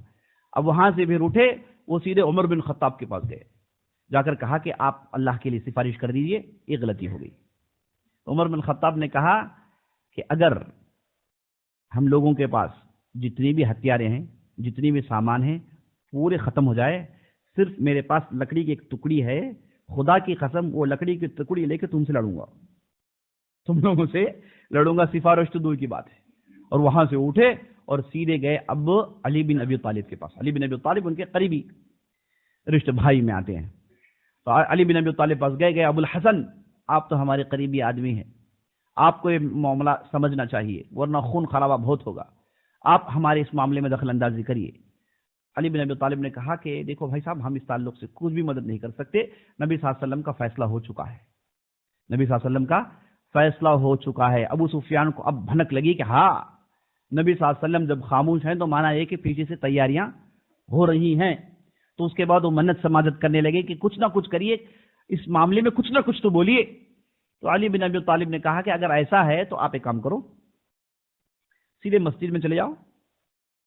اب وہاں سے پھر اٹھے، وہ سیدھے عمر بن خطاب کے پاس گئے، جا کر کہا کہ آپ اللہ کے لیے سفارش کر دیجئے، یہ غلطی ہو گئی۔ عمر بن خطاب نے کہا کہ اگر ہم لوگوں کے پاس جتنی بھی ہتھیاریں ہیں، جتنی بھی سامان ہیں، پورے ختم ہو جائے، صرف میرے پاس لکڑی کی ایک ٹکڑی ہے، خدا کی قسم وہ لکڑی کی ٹکڑی لے کے تم سے لڑوں گا، تم لوگوں سے لڑوں گا، سفارش تو دور کی بات ہے۔ اور وہاں سے اٹھے اور سیدھے گئے اب علی بن ابی طالب کے پاس۔ علی بن ابی طالب ان کے قریبی رشتہ بھائی میں آتے ہیں۔ تو علی بن ابی طالب پاس گئے، ابو الحسن آپ تو ہمارے قریبی آدمی ہیں، آپ کو یہ معاملہ سمجھنا چاہیے ورنہ خون خرابہ بہت ہوگا، آپ ہمارے اس معاملے میں دخل اندازی کریے۔ علی بن ابی طالب نے کہا کہ دیکھو بھائی صاحب، ہم اس تعلق سے کچھ بھی مدد نہیں کر سکتے، نبی صلی اللہ علیہ وسلم کا فیصلہ ہو چکا ہے، نبی صلی اللہ علیہ وسلم کا فیصلہ ہو چکا ہے۔ ابو سفیان کو اب بھنک لگی کہ ہاں، نبی صلی اللہ علیہ وسلم جب خاموش ہیں تو مانا یہ کہ پیچھے سے تیاریاں ہو رہی ہیں۔ تو اس کے بعد وہ منت سماجت کرنے لگے کہ کچھ نہ کچھ کریے، اس معاملے میں کچھ نہ کچھ تو بولیے۔ تو علی بن ابی طالب نے کہا کہ اگر ایسا ہے تو آپ ایک کام کرو، سیدھے مسجد میں چلے جاؤ،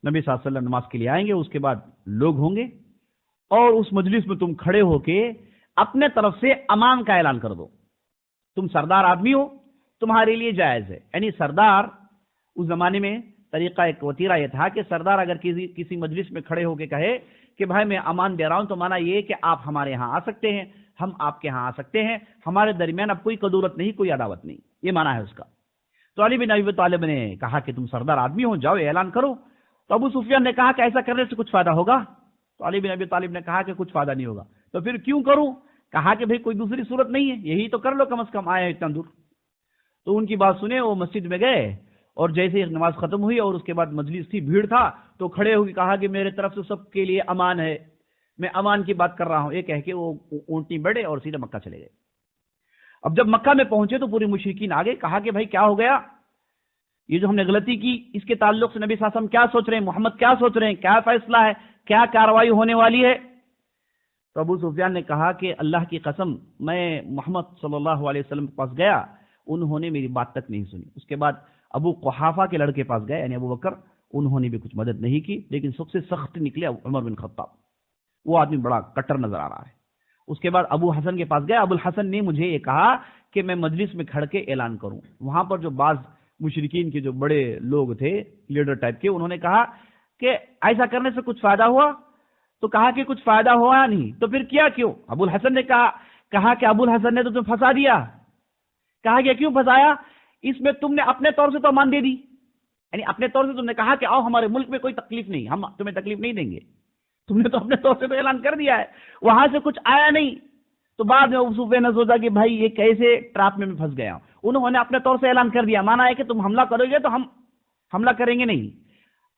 نبی صلی اللہ علیہ وسلم نماز کے لیے آئیں گے، اس کے بعد لوگ ہوں گے، اور اس مجلس میں تم کھڑے ہو کے اپنے طرف سے امان کا اعلان کر دو۔ تم سردار آدمی ہو، تمہارے لیے جائز ہے۔ یعنی سردار اس زمانے میں طریقہ ایک وطیرہ یہ تھا کہ سردار اگر کسی مجلس میں کھڑے ہو کے کہے کہ بھائی میں امان دے رہا ہوں، تو مانا یہ کہ آپ ہمارے ہاں آ سکتے ہیں، ہم آپ کے ہاں آ سکتے ہیں، ہمارے درمیان اب کوئی قدورت نہیں، کوئی عداوت نہیں، یہ مانا ہے اس کا۔ تو علی بن ابی طالب نے کہا کہ تم سردار آدمی ہو، جاؤ اعلان کرو۔ تو ابو سفیان نے کہا کہ ایسا کرنے سے کچھ فائدہ ہوگا؟ تو علی بن ابی طالب نے کہا کہ کچھ فائدہ نہیں ہوگا۔ تو پھر کیوں کروں؟ کہا کہ بھئی کوئی دوسری صورت نہیں ہے، یہی تو کر لو، کم از کم آئے اتنا دور۔ تو ان کی بات سنے، وہ مسجد میں گئے، اور جیسے ایک نماز ختم ہوئی اور اس کے بعد مجلس تھی، بھیڑ تھا، تو کھڑے ہو کے کہا کہ میرے طرف سے سب کے لیے امان ہے، میں امان کی بات کر رہا ہوں۔ یہ کہہ کے وہ اونٹنی بڑھے اور سیدھے مکہ چلے گئے۔ اب جب مکہ میں پہنچے تو پوری مشرکین آگے، کہا کہ بھائی کیا ہو گیا، یہ جو ہم نے غلطی کی اس کے تعلق سے نبی صلی اللہ علیہ وسلم کیا سوچ رہے ہیں، محمد کیا سوچ رہے ہیں، کیا فیصلہ ہے، کیا کارروائی ہونے والی ہے؟ تو ابو سفیان نے کہا کہ اللہ کی قسم، میں محمد صلی اللہ علیہ وسلم کے پاس گیا، انہوں نے میری بات تک نہیں سنی۔ اس کے بعد ابو قحافہ کے لڑکے پاس گئے، یعنی ابو بکر، انہوں نے بھی کچھ مدد نہیں کی، لیکن سب سے سخت نکلے عمر بن خطاب۔ وہ آدمی بڑا کٹر نظر آ رہا ہے، اس کے بعد ابو حسن کے پاس گیا. ابو الحسن نے مجھے یہ کہا کہ میں مجلس میں کھڑ کے اعلان کروں. وہاں پر جو بعض مشرکین کے جو بڑے لوگ تھے لیڈر ٹائپ کے, انہوں نے کہا کہ ایسا کرنے سے کچھ فائدہ ہوا؟ تو کہا کہ کچھ فائدہ ہوا نہیں. تو پھر کیا کیوں؟ ابو الحسن نے کہا کہ ابو الحسن نے تو تمہیں پھنسا دیا. کہا کہ کیوں پھنسایا؟ اس میں تم نے اپنے طور سے تو مان دے دی, یعنی اپنے طور سے تم نے کہا کہ آؤ ہمارے ملک میں کوئی تکلیف نہیں, ہم تمہیں تکلیف نہیں دیں گے. تم نے تو اپنے طور سے تو اعلان کر دیا ہے, وہاں سے کچھ آیا نہیں. تو بعد میں ابو سفیان نے سوچا کہ بھائی یہ کیسے ٹراپ میں پھنس گیا. انہوں نے اپنے طور سے اعلان کر دیا, مانا ہے کہ تم حملہ کرو گے تو ہم حملہ کریں گے نہیں,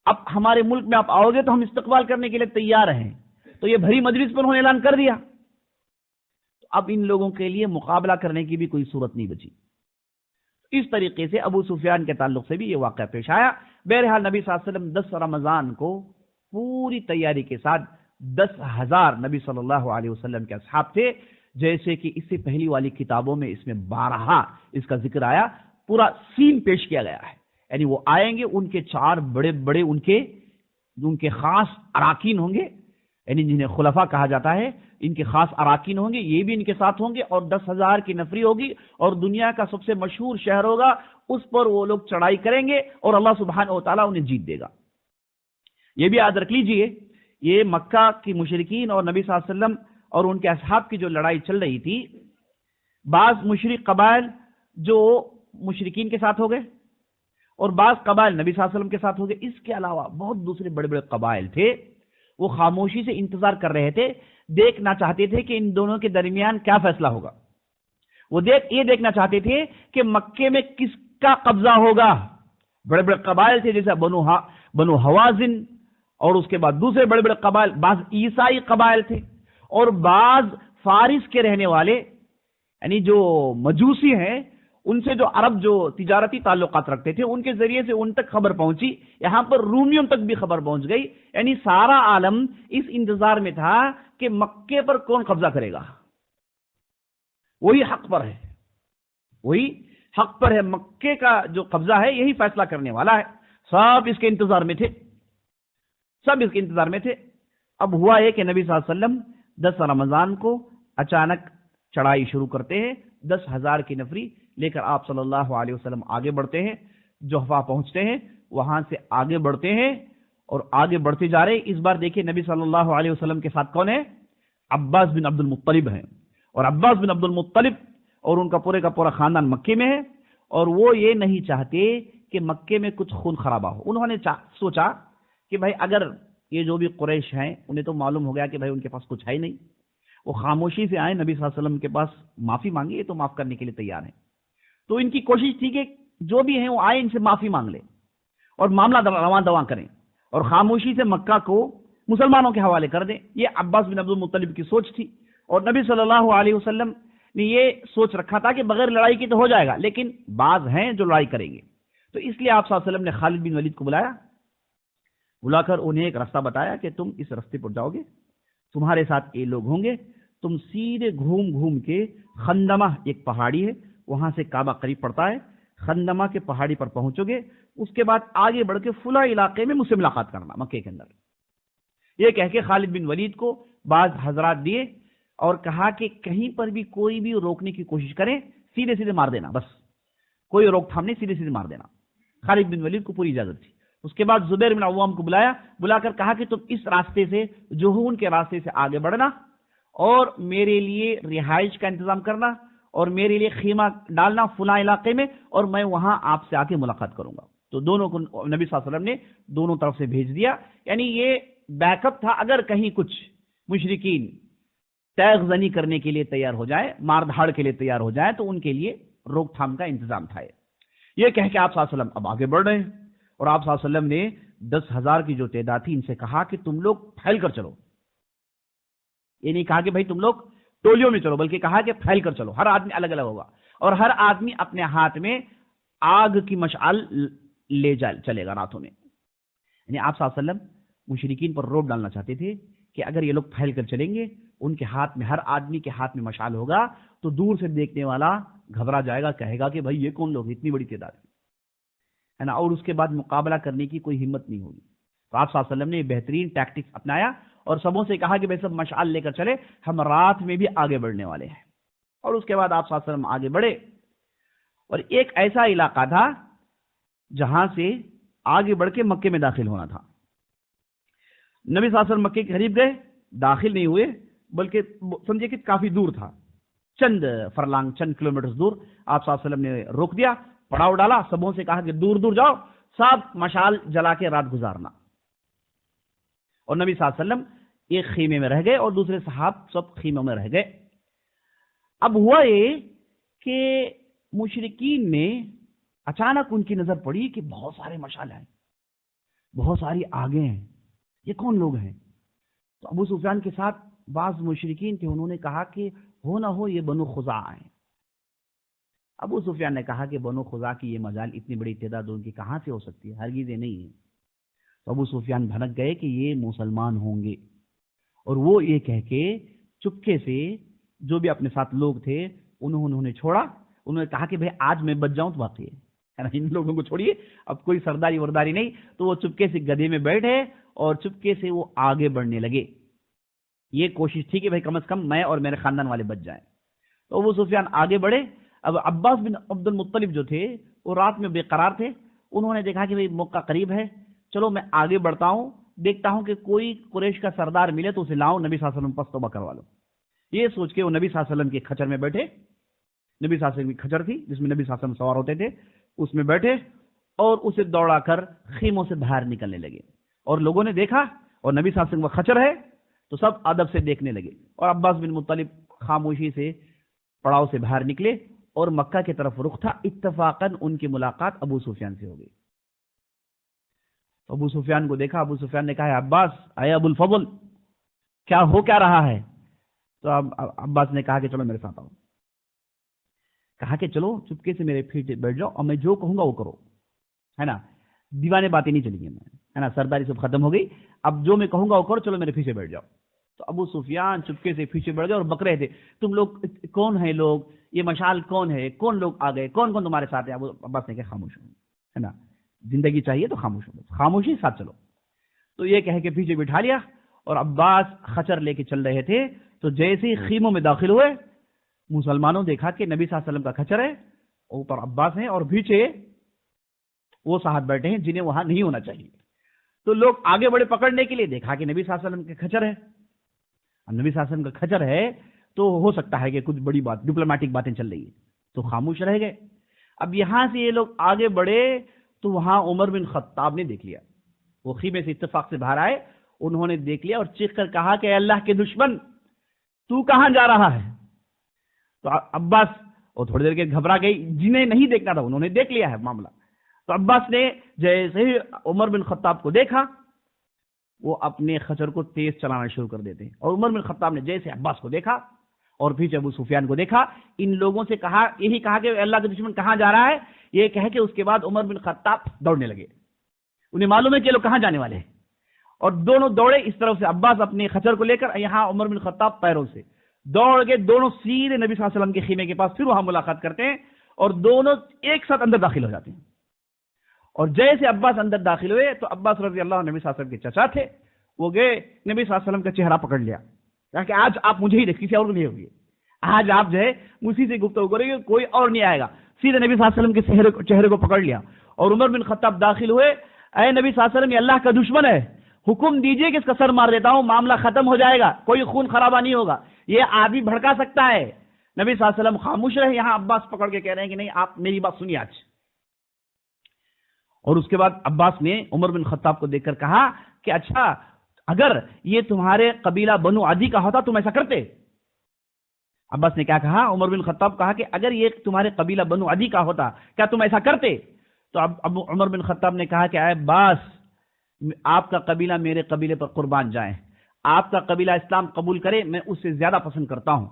اب ہمارے ملک میں آپ آؤ گے تو ہم استقبال کرنے کے لیے تیار ہیں. تو یہ بھری مجلس پر انہوں نے اعلان کر دیا. اب ان لوگوں کے لیے مقابلہ کرنے کی بھی کوئی صورت نہیں بچی. اس طریقے سے ابو سفیان کے تعلق سے بھی یہ واقعہ پیش آیا. بہرحال نبی صلی اللہ علیہ وسلم 10 رمضان کو پوری تیاری کے ساتھ 10,000 نبی صلی اللہ علیہ وسلم کے اصحاب تھے, جیسے کہ اس سے پہلی والی کتابوں میں اس میں 12 اس کا ذکر آیا, پورا سین پیش کیا گیا ہے. یعنی وہ آئیں گے, ان کے 4 بڑے بڑے ان کے خاص اراکین ہوں گے, یعنی جنہیں خلفاء کہا جاتا ہے, ان کے خاص اراکین ہوں گے, یہ بھی ان کے ساتھ ہوں گے, اور 10,000 کی نفری ہوگی, اور دنیا کا سب سے مشہور شہر ہوگا, اس پر وہ لوگ چڑھائی کریں گے اور اللہ سبحانہ و تعالیٰ انہیں جیت دے گا. یہ بھی یاد رکھ لیجئے, یہ مکہ کی مشرکین اور نبی صلی اللہ علیہ وسلم اور ان کے اصحاب کی جو لڑائی چل رہی تھی, بعض مشرک قبائل جو مشرکین کے ساتھ ہو گئے اور بعض قبائل نبی صلی اللہ علیہ وسلم کے ساتھ ہو گئے. اس کے علاوہ بہت دوسرے بڑے بڑے قبائل تھے, وہ خاموشی سے انتظار کر رہے تھے, دیکھنا چاہتے تھے کہ ان دونوں کے درمیان کیا فیصلہ ہوگا. وہ یہ دیکھنا چاہتے تھے کہ مکے میں کس کا قبضہ ہوگا. بڑے بڑے قبائل تھے, جیسے بنو حوازن, اور اس کے بعد دوسرے بڑے بڑے قبائل, بعض عیسائی قبائل تھے, اور بعض فارس کے رہنے والے, یعنی جو مجوسی ہیں, ان سے جو عرب جو تجارتی تعلقات رکھتے تھے, ان کے ذریعے سے ان تک خبر پہنچی. یہاں پر رومیوں تک بھی خبر پہنچ گئی. یعنی سارا عالم اس انتظار میں تھا کہ مکے پر کون قبضہ کرے گا. وہی حق پر ہے, وہی حق پر ہے. مکے کا جو قبضہ ہے یہی فیصلہ کرنے والا ہے. سب اس کے انتظار میں تھے, سب اس کے انتظار میں تھے. اب ہوا ہے کہ نبی صلی اللہ علیہ وسلم 10 رمضان کو اچانک چڑھائی شروع کرتے ہیں. 10,000 کی نفری لے کر آپ صلی اللہ علیہ وسلم آگے بڑھتے ہیں, جوحفہ پہنچتے ہیں, وہاں سے آگے بڑھتے ہیں اور آگے بڑھتے جا رہے ہیں. اس بار دیکھیں نبی صلی اللہ علیہ وسلم کے ساتھ کون ہے؟ عباس بن عبد المطلب ہیں. اور عباس بن عبد المطلب اور ان کا پورا خاندان مکے میں ہے, اور وہ یہ نہیں چاہتے کہ مکے میں کچھ خون خرابہ ہو. انہوں نے سوچا کہ بھائی اگر یہ جو بھی قریش ہیں, انہیں تو معلوم ہو گیا کہ بھائی ان کے پاس کچھ ہے ہی نہیں, وہ خاموشی سے آئے نبی صلی اللہ علیہ وسلم کے پاس معافی مانگی, یہ تو معاف کرنے کے لیے تیار ہیں. تو ان کی کوشش تھی کہ جو بھی ہیں وہ آئے, ان سے معافی مانگ لیں اور معاملہ رواں دواں کریں, اور خاموشی سے مکہ کو مسلمانوں کے حوالے کر دیں. یہ عباس بن عبد المطلب کی سوچ تھی, اور نبی صلی اللہ علیہ وسلم نے یہ سوچ رکھا تھا کہ بغیر لڑائی کی تو ہو جائے گا, لیکن بعض ہیں جو لڑائی کریں گے. تو اس لیے آپ صلی اللہ علیہ وسلم نے خالد بن ولید کو بلا کر انہیں ایک راستہ بتایا کہ تم اس راستے پر جاؤ گے, تمہارے ساتھ یہ لوگ ہوں گے, تم سیدھے گھوم کے خندمہ ایک پہاڑی ہے, وہاں سے کعبہ قریب پڑتا ہے, خندمہ کے پہاڑی پر پہنچو گے, اس کے بعد آگے بڑھ کے فلاں علاقے میں مجھ سے ملاقات کرنا مکے کے اندر. یہ کہہ کے خالد بن ولید کو بعض حضرات دیے اور کہا کہ کہیں پر بھی کوئی بھی روکنے کی کوشش کرے, سیدھے مار دینا, بس کوئی روک تھام نہیں, سیدھے مار دینا. خالد بن ولید کو پوری اجازت تھی. اس کے بعد زبیر بن عوام کو بلا کر کہا کہ تم اس راستے سے, جہون کے راستے سے آگے بڑھنا, اور میرے لیے رہائش کا انتظام کرنا, اور میرے لیے خیمہ ڈالنا فلاں علاقے میں, اور میں وہاں آپ سے آ کے ملاقات کروں گا. تو دونوں کو نبی صلی اللہ علیہ وسلم نے دونوں طرف سے بھیج دیا. یعنی یہ بیک اپ تھا, اگر کہیں کچھ مشرکین تیغ زنی کرنے کے لیے تیار ہو جائے, مار دھاڑ کے لیے تیار ہو جائے, تو ان کے لیے روک تھام کا انتظام تھا. یہ کہہ کے آپ صلی اللہ علیہ وسلم اب آگے بڑھ رہے ہیں, اور آپ صلی اللہ علیہ وسلم نے 10,000 کی جو تعداد تھی ان سے کہا کہ تم لوگ پھیل کر چلو. یہ نہیں کہا کہ بھائی تم لوگ ٹولیوں میں چلو, بلکہ کہا کہ پھیل کر چلو, ہر آدمی الگ الگ ہوگا, اور ہر آدمی اپنے ہاتھ میں آگ کی مشعل لے چلے گا راتوں میں. یعنی آپ صلی اللہ علیہ وسلم مشرکین پر روب ڈالنا چاہتے تھے کہ اگر یہ لوگ پھیل کر چلیں گے, ان کے ہاتھ میں, ہر آدمی کے ہاتھ میں مشعل ہوگا, تو دور سے دیکھنے والا گھبرا جائے گا, کہے گا کہ بھائی یہ کون لوگ, اتنی بڑی تعداد ہے نا, اور اس کے بعد مقابلہ کرنے کی کوئی ہمت نہیں ہوگی. تو آپ صلی اللہ علیہ وسلم نے بہترین ٹیکٹکس اپنایا, اور سبوں سے کہا کہ بھائی سب مشعل لے کر چلے، ہم رات میں بھی آگے بڑھنے والے ہیں۔ اور اس کے بعد آپ صلی اللہ علیہ وسلم آگے بڑھے، اور ایک ایسا علاقہ تھا جہاں سے آگے بڑھ کے مکے میں داخل ہونا تھا۔ نبی صلی اللہ علیہ وسلم مکے کے قریب گئے، داخل نہیں ہوئے، بلکہ سمجھے کہ کافی دور تھا، چند فرلانگ، چند کلومیٹر دور۔ آپ صلی اللہ علیہ وسلم نے روک دیا، پڑاؤ ڈالا، سبوں سے کہا کہ دور دور جاؤ، سب مشعل جلا کے رات گزارنا۔ اور نبی صلی اللہ علیہ وسلم ایک خیمے میں رہ گئے اور دوسرے صحاب سب خیموں میں رہ گئے۔ اب ہوا یہ کہ مشرکین نے اچانک ان کی نظر پڑی کہ بہت سارے مشعل ہیں، بہت ساری آگے ہیں، یہ کون لوگ ہیں؟ تو ابو سفیان کے ساتھ بعض مشرکین تھے، انہوں نے کہا کہ ہو نہ ہو یہ بنو خزاعہ ہیں۔ ابو سفیان نے کہا کہ بنو خزاعہ کی یہ مجال اتنی بڑی تعداد ان کی کہاں سے ہو سکتی ہے، ہرگز یہ نہیں ہے۔ تو ابو سفیان بھنک گئے کہ یہ مسلمان ہوں گے، اور وہ یہ کہہ کے چپکے سے جو بھی اپنے ساتھ لوگ تھے انہوں نے چھوڑا۔ انہوں نے کہا کہ بھائی آج میں بچ جاؤں تو باقی ہے، ان لوگوں کو چھوڑیے، اب کوئی سرداری ورداری نہیں۔ تو وہ چپکے سے گدھے میں بیٹھے اور چپکے سے وہ آگے بڑھنے لگے۔ یہ کوشش تھی کہ بھائی کم از کم میں اور میرے خاندان والے بچ جائیں۔ تو ابو سفیان آگے بڑھے۔ اب عباس بن عبد المطلب جو تھے وہ رات میں بے قرار تھے، انہوں نے دیکھا کہ بھائی موقع قریب ہے، چلو میں آگے بڑھتا ہوں، دیکھتا ہوں کہ کوئی قریش کا سردار ملے تو اسے لاؤں، نبی صلی اللہ علیہ وسلم پس توبہ کروا لو۔ یہ سوچ کے وہ نبی صلی اللہ علیہ وسلم کے کھچر میں بیٹھے۔ نبی صلی اللہ علیہ وسلم کی کھچر تھی جس میں نبی صلی اللہ علیہ وسلم سوار ہوتے تھے، اس میں بیٹھے اور اسے دوڑا کر خیموں سے باہر نکلنے لگے۔ اور لوگوں نے دیکھا اور نبی صلی اللہ علیہ وسلم کا کھچر ہے تو سب ادب سے دیکھنے لگے، اور عباس بن مطلب خاموشی سے پڑاؤ سے باہر نکلے اور مکہ کی طرف رخ تھا۔ اتفاقاً ان کی ملاقات ابو سفیان سے ہو گئی۔ ابو سفیان کو دیکھا، ابو سفیان نے کہا عباس اے ابو الفضل، کیا ہو کیا رہا ہے؟ تو عباس نے کہا کہ چلو میرے ساتھ آؤ۔ کہا کہ چلو چپکے سے میرے پیچھے بیٹھ جاؤ اور میں جو کہوں گا وہ کرو، ہے نا، دیوانے باتیں نہیں چلیں گی، ہے نا، سرداری سب ختم ہو گئی، اب جو میں کہوں گا وہ کرو، چلو میرے پیچھے بیٹھ جاؤ۔ تو ابو سفیان چپکے سے پیچھے بیٹھ گئے اور بک رہے تھے، تم لوگ کون ہیں لوگ، یہ مشعل کون ہے، کون لوگ آ گئے، کون کون تمہارے ساتھ ہے؟ ابو عباس نے کہا خاموش ہو، ہے نا، زندگی چاہیے تو خاموش ہو، خاموشی ساتھ چلو۔ تو یہ کہہ کے پیچھے بٹھا لیا، اور عباس خچر لے کے چل رہے تھے۔ تو جیسے ہی خیموں میں داخل ہوئے، مسلمانوں دیکھا کہ نبی صلی اللہ علیہ وسلم کا کھچر ہے، اوپر عباس ہیں اور پیچھے وہ صاحب بیٹھے ہیں جنہیں وہاں نہیں ہونا چاہیے۔ تو لوگ آگے بڑے پکڑنے کے لیے، دیکھا کہ نبی صلی اللہ علیہ وسلم کا کھچر ہے، اب نبی صلی اللہ علیہ وسلم کا کھچر ہے تو ہو سکتا ہے کہ کچھ بڑی بات، ڈپلومیٹک باتیں چل رہی ہے، تو خاموش رہ گئے۔ اب یہاں سے یہ لوگ آگے بڑھے تو وہاں عمر بن خطاب نے دیکھ لیا، وہ خیمے سے اتفاق سے باہر آئے، انہوں نے دیکھ لیا اور چیخ کر کہا کہ اے اللہ کے دشمن، تو کہاں جا رہا ہے؟ تو عباس وہ تھوڑی دیر کے گھبرا گئی، جنہیں نہیں دیکھنا تھا انہوں نے دیکھ لیا ہے معاملہ۔ تو عباس نے جیسے ہی عمر بن خطاب کو دیکھا، وہ اپنے خچر کو تیز چلانا شروع کر دیتے ہیں، اور عمر بن خطاب نے جیسے عباس کو دیکھا اور پیچھے ابو سفیان کو دیکھا، ان لوگوں سے کہا، یہی کہا کہ اللہ کے دشمن کہاں جا رہا ہے، یہ کہہ کے اس کے بعد عمر بن خطاب دوڑنے لگے۔ انہیں معلوم ہے کہ لوگ کہاں جانے والے ہیں، اور دونوں دوڑے اس طرف سے، عباس اپنے خچر کو لے کر، یہاں عمر بن خطاب پیروں سے دوڑ کے دونوں سیدھے نبی صلی اللہ علیہ وسلم کے خیمے کے پاس پھر وہاں ملاقات کرتے ہیں، اور دونوں ایک ساتھ اندر داخل ہو جاتے ہیں۔ اور جیسے عباس اندر داخل ہوئے تو عباس رضی اللہ عنہ نبی صلی اللہ علیہ وسلم کے چچا تھے، وہ گئے نبی صلی اللہ علیہ وسلم کا چہرہ پکڑ لیا، کہا کہ آج آپ مجھے ہی دیکھ، کسی اور کو نہیں ہوگی، آج آپ جو ہے مجھے سے گفتگو کریں گے، کوئی اور نہیں آئے گا۔ سیدھے نبی صلی اللہ علیہ وسلم کے چہرے کو پکڑ لیا، اور عمر بن خطاب داخل ہوئے، اے نبی صلی اللہ علیہ وسلم، یہ اللہ کا دشمن ہے، حکم دیجئے کہ اس کا سر مار دیتا ہوں، معاملہ ختم ہو جائے گا، کوئی خون خرابہ نہیں ہوگا، یہ آدمی بھڑکا سکتا ہے۔ نبی صلی اللہ علیہ وسلم خاموش رہے، یہاں عباس پکڑ کے کہہ رہے ہیں کہ نہیں، آپ میری بات سنیے آج۔ اور اس کے بعد عباس نے عمر بن خطاب کو دیکھ کر کہا کہ اچھا، اگر یہ تمہارے قبیلہ بنو عدی کا ہوتا تم ایسا کرتے؟ عباس نے کیا کہا؟ عمر بن خطاب کہا کہ اگر یہ تمہارے قبیلہ بنو عدی کا ہوتا کیا تم ایسا کرتے؟ تو اب عمر بن خطاب نے کہا کہ اے عباس، آپ کا قبیلہ میرے قبیلے پر قربان جائیں، آپ کا قبیلہ اسلام قبول کرے، میں اس سے زیادہ پسند کرتا ہوں،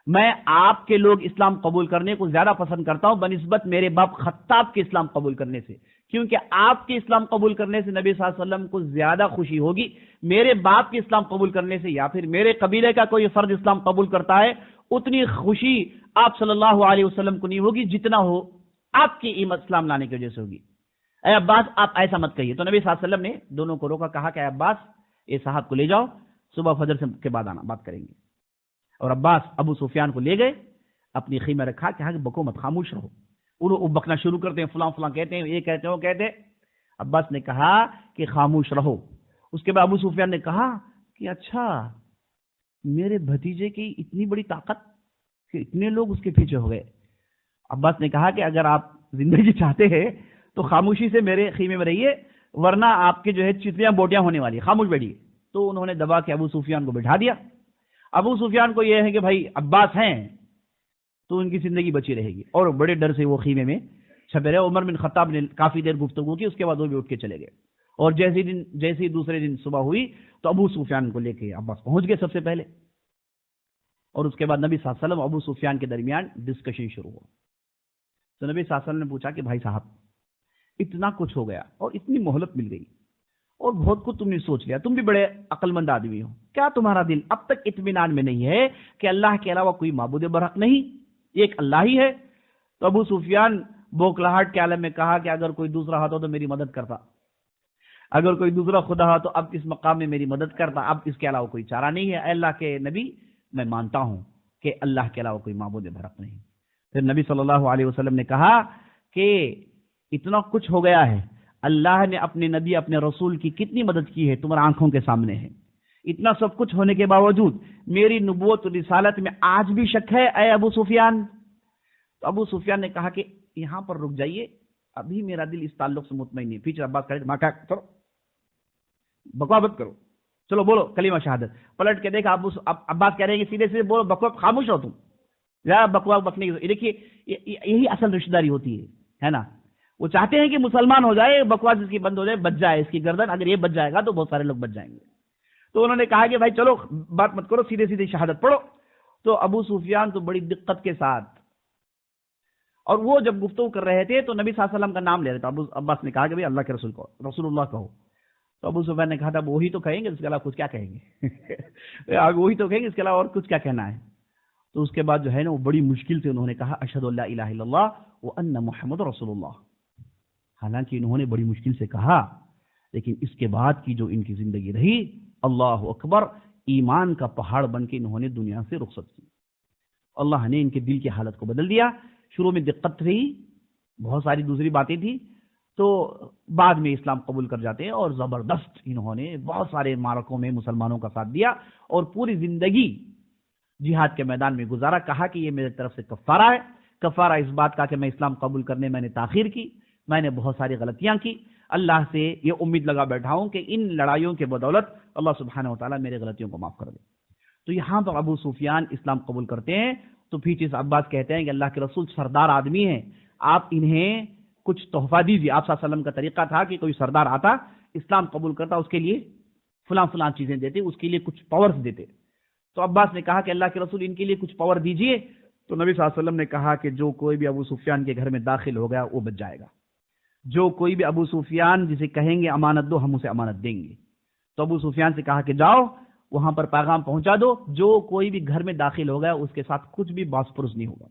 میں آپ کے لوگ اسلام قبول کرنے کو زیادہ پسند کرتا ہوں بنسبت میرے باپ خطاب کے اسلام قبول کرنے سے، کیونکہ آپ کے اسلام قبول کرنے سے نبی صلی اللہ علیہ وسلم کو زیادہ خوشی ہوگی، میرے باپ کے اسلام قبول کرنے سے یا پھر میرے قبیلے کا کوئی فرد اسلام قبول کرتا ہے اتنی خوشی آپ صلی اللہ علیہ وسلم کو نہیں ہوگی جتنا ہو آپ کی اسلام لانے کی وجہ سے ہوگی۔ اے عباس، آپ ایسا مت کہیے۔ تو نبی صلی اللہ علیہ وسلم نے دونوں کو روکا، کہا کہ اے عباس، یہ صاحب کو لے جاؤ، صبح فجر سے کے بعد آنا، بات کریں گے۔ اور عباس ابو سفیان کو لے گئے، اپنی خیمے رکھا کہ بکو مت، خاموش رہو۔ انہوں بکنا شروع کرتے ہیں، فلاں فلاں کہتے ہیں، یہ کہتے ہیں، وہ کہتے ہیں۔ عباس نے کہا کہ خاموش رہو۔ اس کے بعد ابو سفیان نے کہا کہ اچھا، میرے بھتیجے کی اتنی بڑی طاقت کہ اتنے لوگ اس کے پیچھے ہو گئے۔ عباس نے کہا کہ اگر آپ زندگی چاہتے ہیں تو خاموشی سے میرے خیمے میں رہیے، ورنہ آپ کے جو ہے چتلیاں بوٹیاں ہونے والی، خاموش بیٹھیے۔ تو انہوں نے دبا کے ابو سفیان کو بٹھا دیا۔ ابو سفیان کو یہ ہے کہ بھائی عباس ہیں تو ان کی زندگی بچی رہے گی، اور بڑے ڈر سے وہ خیمے میں چھپے رہے۔ عمر بن خطاب نے کافی دیر گفتگو کی، اس کے بعد وہ بھی اٹھ کے چلے گئے۔ اور جیسے ہی دوسرے دن صبح ہوئی تو ابو سفیان کو لے کے عباس پہنچ گئے سب سے پہلے، اور اس کے بعد نبی صلی اللہ علیہ وسلم ابو سفیان کے درمیان ڈسکشن شروع ہوا۔ تو نبی صلی اللہ علیہ وسلم نے پوچھا کہ بھائی صاحب، اتنا کچھ ہو گیا اور اتنی مہلت مل گئی اور بہت کچھ تم نے سوچ لیا، تم بھی بڑے عقل مند آدمی ہو، کیا تمہارا دل اب تک اطمینان میں نہیں ہے کہ اللہ کے علاوہ کوئی معبود برحق نہیں، ایک اللہ ہی ہے؟ تو ابو سفیان بوکلاہٹ کے عالم میں کہا کہ اگر کوئی دوسرا ہوتا تو میری مدد کرتا، اگر کوئی دوسرا خدا ہو تو اب اس مقام میں میری مدد کرتا، اب اس کے علاوہ کوئی چارہ نہیں ہے۔ اے اللہ کے نبی، میں مانتا ہوں کہ اللہ کے علاوہ کوئی معبود برحق نہیں۔ پھر نبی صلی اللہ علیہ وسلم نے کہا کہ اتنا کچھ ہو گیا ہے، اللہ نے اپنے نبی اپنے رسول کی کتنی مدد کی ہے تمہاری آنکھوں کے سامنے ہے۔ اتنا سب کچھ ہونے کے باوجود میری نبوت و رسالت میں آج بھی شک ہے اے ابو سفیان؟ تو ابو سفیان نے کہا کہ یہاں پر رک جائیے، ابھی میرا دل اس تعلق سے مطمئن نہیں۔ پیچھے عباس کہا ماں کیا کرو، بکواس کرو، چلو بولو کلمہ شہادت۔ پلٹ کے دیکھا عباس کہہ رہے ہیں کہ سیدھے سیدھے بولو، بکواس، خاموش رہو تم، بکواس بکنے کی۔ دیکھیے یہی اصل رشتہ داری ہوتی ہے نا۔ وہ چاہتے ہیں کہ مسلمان ہو جائے، بکواس اس کی بند ہو جائے، بچ جائے اس کی گردن، اگر یہ بچ جائے گا تو بہت سارے لوگ بچ جائیں گے۔ تو انہوں نے کہا کہ بھائی چلو بات مت کرو، سیدھے سیدھے شہادت پڑھو۔ تو ابو سفیان تو بڑی دقت کے ساتھ، اور وہ جب گفتگو کر رہے تھے تو نبی صلی اللہ علیہ وسلم کا نام لے رہے تھے۔ ابو عباس نے کہا کہ بھائی اللہ کے رسول کو، رسول اللہ کہو۔ تو ابو سفیان نے کہا تھا وہی تو کہیں گے، اس کے علاوہ کچھ کیا کہیں گے؟ وہی تو کہیں گے، اس کے علاوہ اور کچھ کیا کہنا ہے؟ تو اس کے بعد جو ہے نا وہ بڑی مشکل سے انہوں نے کہا اشہد ان لا الہ الا اللہ وان محمد رسول اللہ۔ حالانکہ انہوں نے بڑی مشکل سے کہا، لیکن اس کے بعد کی جو ان کی زندگی رہی، اللہ اکبر، ایمان کا پہاڑ بن کے انہوں نے دنیا سے رخصت کی۔ اللہ نے ان کے دل کی حالت کو بدل دیا۔ شروع میں دقت رہی، بہت ساری دوسری باتیں تھی، تو بعد میں اسلام قبول کر جاتے ہیں، اور زبردست انہوں نے بہت سارے معرکوں میں مسلمانوں کا ساتھ دیا اور پوری زندگی جہاد کے میدان میں گزارا۔ کہا کہ یہ میرے طرف سے کفارہ ہے، کفارہ اس بات کا کہ میں اسلام قبول کرنے میں نے تاخیر کی، میں نے بہت ساری غلطیاں کی، اللہ سے یہ امید لگا بیٹھا ہوں کہ ان لڑائیوں کے بدولت اللہ سبحانہ و تعالیٰ میرے غلطیوں کو معاف کر دے۔ تو یہاں پر ابو سفیان اسلام قبول کرتے ہیں، تو پیچھے سے عباس کہتے ہیں کہ اللہ کے رسول سردار آدمی ہیں، آپ انہیں کچھ تحفہ دیجیے۔ آپ صلی اللہ علیہ وسلم کا طریقہ تھا کہ کوئی سردار آتا، اسلام قبول کرتا، اس کے لیے فلاں فلاں چیزیں دیتے، اس کے لیے کچھ پاورز دیتے۔ تو عباس نے کہا کہ اللہ کے رسول ان کے لیے کچھ پاور دیجیے۔ تو نبی صلی اللہ علیہ وسلم نے کہا کہ جو کوئی بھی ابو سفیان کے گھر میں داخل ہو گیا وہ بچ جائے گا، جو کوئی بھی ابو سفیان جسے کہیں گے امانت دو، ہم اسے امانت دیں گے۔ تو ابو سفیان سے کہا کہ جاؤ وہاں پر پیغام پہنچا دو، جو کوئی بھی گھر میں داخل ہو گیا اس کے ساتھ کچھ بھی باس پرس نہیں ہوگا۔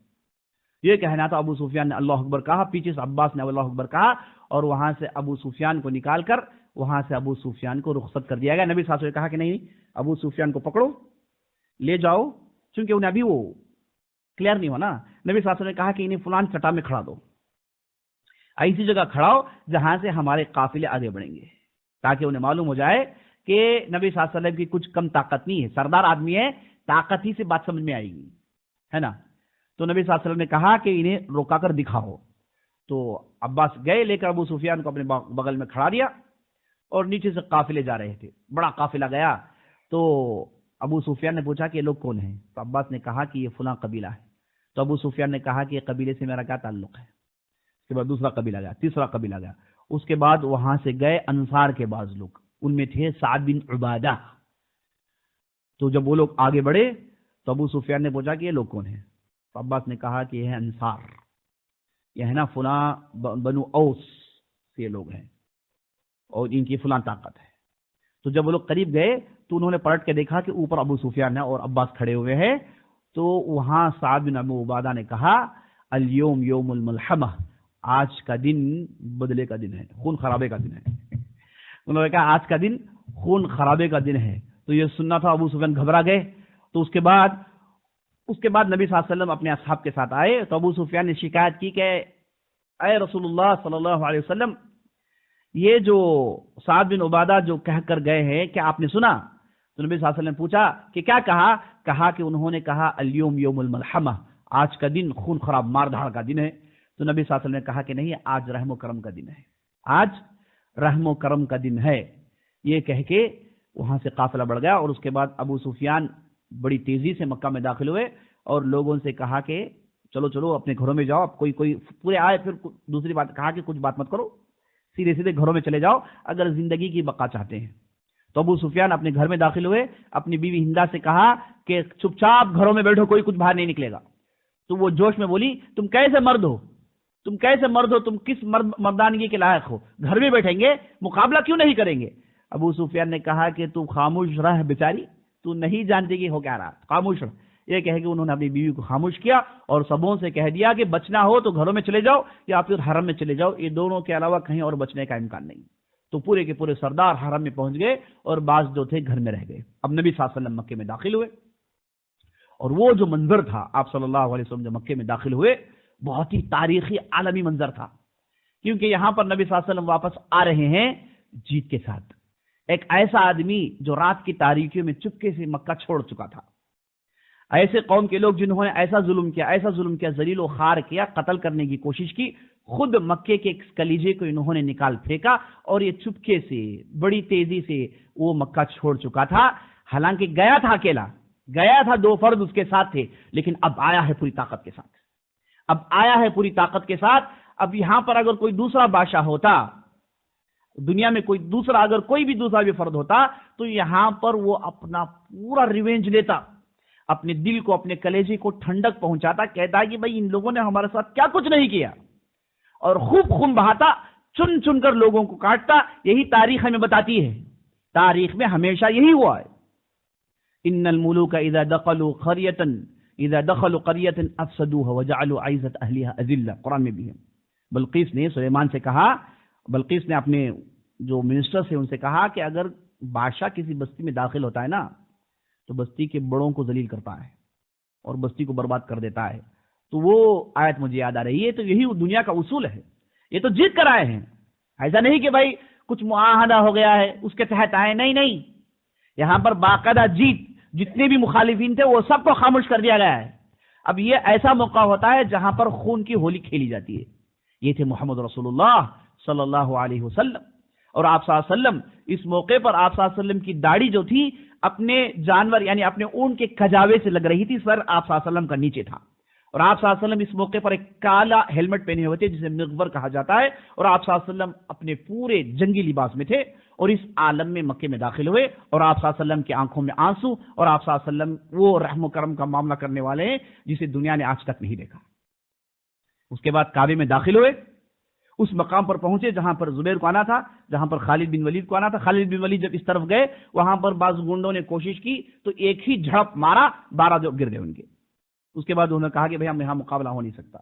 یہ کہنا تھا۔ ابو سفیان نے اللہ اکبر کہا، پیچھے سے عباس نے اللہ اکبر کہا، اور وہاں سے ابو سفیان کو نکال کر وہاں سے ابو سفیان کو رخصت کر دیا گیا۔ نبی صلی اللہ علیہ وسلم نے کہا کہ نہیں، ابو سفیان کو پکڑو لے جاؤ، چونکہ انہیں ابھی وہ کلیئر نہیں ہوا نا۔ نبی صلی اللہ علیہ وسلم نے کہا کہ انہیں فلان چٹان میں کھڑا دو، ایسی جگہ کھڑا ہو جہاں سے ہمارے قافلے آگے بڑھیں گے، تاکہ انہیں معلوم ہو جائے کہ نبی صلی اللہ علیہ وسلم کی کچھ کم طاقت نہیں ہے، سردار آدمی ہے، طاقت ہی سے بات سمجھ میں آئے گی، ہے نا۔ تو نبی صلی اللہ علیہ وسلم نے کہا کہ انہیں روکا کر دکھاؤ۔ تو عباس گئے، لے کر ابو سفیان کو اپنے بغل میں کھڑا دیا، اور نیچے سے قافلے جا رہے تھے، بڑا قافلہ گیا۔ تو ابو سفیان نے پوچھا کہ یہ لوگ کون ہیں؟ تو عباس نے کہا کہ یہ فلاں قبیلہ ہے۔ تو ابو سفیان نے کہا کہ یہ قبیلے سے میرا کیا تعلق ہے؟ اس کے بعد دوسرا قبیلہ گیا، تیسرا قبیلہ گیا، اس کے بعد وہاں سے گئے انصار کے بعض لوگ، ان میں تھے سعد بن عبادہ۔ تو جب وہ لوگ آگے بڑھے تو ابو سفیان نے پوچھا کہ یہ لوگ کون ہیں؟ تو عباس نے کہا کہ یہ ہے انصار، یہ ہے نا فلاں بنو اوس سے لوگ ہیں، اور ان کی فلاں طاقت ہے۔ تو جب وہ لوگ قریب گئے تو انہوں نے پلٹ کے دیکھا کہ اوپر ابو سفیان ہے اور عباس کھڑے ہوئے ہیں۔ تو وہاں سعد بن ابو عبادہ نے کہا الیوم یوم الملحمہ، آج کا دن بدلے کا دن ہے، خون خرابے کا دن ہے۔ انہوں نے کہا آج کا دن خون خرابے کا دن ہے۔ تو یہ سننا تھا، ابو سفیان گھبرا گئے. تو اس کے بعد نبی صلی اللہ علیہ وسلم اپنے اصحاب کے ساتھ آئے. تو ابو سفیان نے شکایت کی کہ اے رسول اللہ صلی اللہ علیہ وسلم، یہ جو سعد بن عبادہ جو کہہ کر گئے ہیں، کیا آپ نے سنا؟ تو نبی صلی اللہ علیہ وسلم نے پوچھا کہ کیا کہا کہ انہوں نے کہا الیوم یوم الملحمہ، آج کا دن خون خراب مار دھاڑ کا دن ہے. تو نبی صلی اللہ علیہ وسلم نے کہا کہ نہیں، آج رحم و کرم کا دن ہے، آج رحم و کرم کا دن ہے. یہ کہہ کے وہاں سے قافلہ بڑھ گیا. اور اس کے بعد ابو سفیان بڑی تیزی سے مکہ میں داخل ہوئے اور لوگوں سے کہا کہ چلو اپنے گھروں میں جاؤ. اب کوئی پورے آئے، پھر دوسری بات کہا کہ کچھ بات مت کرو، سیدھے گھروں میں چلے جاؤ اگر زندگی کی بقا چاہتے ہیں. تو ابو سفیان اپنے گھر میں داخل ہوئے، اپنی بیوی ہندا سے کہا کہ چپ چاپ گھروں میں بیٹھو، کوئی کچھ باہر نہیں نکلے گا. تو وہ جوش میں بولی، تم کیسے مرد ہو، تم کس مردانگی کے لائق ہو، گھر میں بیٹھیں گے، مقابلہ کیوں نہیں کریں گے؟ ابو سفیان نے کہا کہ تو خاموش رہ بیچاری، تو نہیں جانتی کہ ہو کیا رہا، خاموش رہ. یہ کہہ کہ انہوں نے اپنی بیوی کو خاموش کیا اور سبوں سے کہہ دیا کہ بچنا ہو تو گھروں میں چلے جاؤ یا پھر حرم میں چلے جاؤ، یہ دونوں کے علاوہ کہیں اور بچنے کا امکان نہیں. تو پورے کے پورے سردار حرم میں پہنچ گئے اور بعض جو تھے گھر میں رہ گئے. اب نبی صلی اللہ علیہ وسلم مکے میں داخل ہوئے اور وہ جو منظر تھا، آپ صلی اللہ علیہ وسلم جو مکے میں داخل ہوئے، بہت ہی تاریخی عالمی منظر تھا. کیونکہ یہاں پر نبی صلی اللہ علیہ وسلم واپس آ رہے ہیں جیت کے ساتھ. ایک ایسا آدمی جو رات کی تاریکیوں میں چپکے سے مکہ چھوڑ چکا تھا، ایسے قوم کے لوگ جنہوں نے ایسا ظلم کیا، ذلیل و خوار کیا، قتل کرنے کی کوشش کی، خود مکے کے کلیجے کو انہوں نے نکال پھینکا اور یہ چپکے سے بڑی تیزی سے وہ مکہ چھوڑ چکا تھا. حالانکہ گیا تھا اکیلا، گیا تھا، 2 فرد اس کے ساتھ تھے، لیکن اب آیا ہے پوری طاقت کے ساتھ. اب یہاں پر اگر کوئی دوسرا بادشاہ ہوتا، دنیا میں کوئی بھی دوسرا بھی فرد ہوتا، تو یہاں پر وہ اپنا پورا ریونج لیتا، اپنے دل کو، اپنے کلیجے کو ٹھنڈک پہنچاتا، کہتا کہ بھائی ان لوگوں نے ہمارے ساتھ کیا کچھ نہیں کیا، اور خوب خون بہاتا، چن چن کر لوگوں کو کاٹتا. یہی تاریخ ہمیں بتاتی ہے، تاریخ میں ہمیشہ یہی ہوا ہے. ان الملوک اذا دخلوا قرية افسدوها وجعلوا عزة اهلها اذلة، قرآن میں بھی ہے. بلقیس نے سلیمان سے کہا، بلقیس نے اپنے جو منسٹر سے ان سے کہا کہ اگر بادشاہ کسی بستی میں داخل ہوتا ہے نا تو بستی کے بڑوں کو ذلیل کرتا ہے اور بستی کو برباد کر دیتا ہے. تو وہ آیت مجھے یاد آ رہی ہے. تو یہی دنیا کا اصول ہے، یہ تو جیت کر آئے ہیں. ایسا نہیں کہ بھائی کچھ معاہدہ ہو گیا ہے اس کے تحت آئے، نہیں، یہاں پر باقاعدہ جیت. جتنے بھی مخالفین تھے وہ سب کو خاموش کر دیا گیا ہے. اب یہ ایسا موقع ہوتا ہے جہاں پر خون کی ہولی کھیلی جاتی ہے. یہ تھے محمد رسول اللہ صلی اللہ علیہ وسلم. اور آپ صلی اللہ علیہ وسلم اس موقع پر، آپ صلی اللہ علیہ وسلم کی داڑھی جو تھی اپنے جانور یعنی اپنے اونٹ کے کھجاوے سے لگ رہی تھی، سر آپ صلی اللہ علیہ وسلم کا نیچے تھا. اور آپ صلی اللہ علیہ وسلم اس موقع پر ایک کالا ہیلمٹ پہنے ہوئے تھے جسے مغبر کہا جاتا ہے. اور آپ صلی اللہ علیہ وسلم اپنے پورے جنگی لباس میں تھے اور اس عالم میں مکے میں داخل ہوئے. اور آپ صلی اللہ علیہ وسلم کی آنکھوں میں آنسو، اور آپ صلی اللہ علیہ وسلم وہ رحم و کرم کا معاملہ کرنے والے ہیں جسے دنیا نے آج تک نہیں دیکھا. اس کے بعد کعبے میں داخل ہوئے، اس مقام پر پہنچے جہاں پر زبیر کو آنا تھا، جہاں پر خالد بن ولید کو آنا تھا. خالد بن ولید جب اس طرف گئے، وہاں پر بعض گنڈوں نے کوشش کی تو ایک ہی جھڑپ مارا، 12 جو گر گئے ان کے. اس کے بعد انہوں نے کہا کہ بھئی ہم یہاں مقابلہ ہو نہیں سکتا.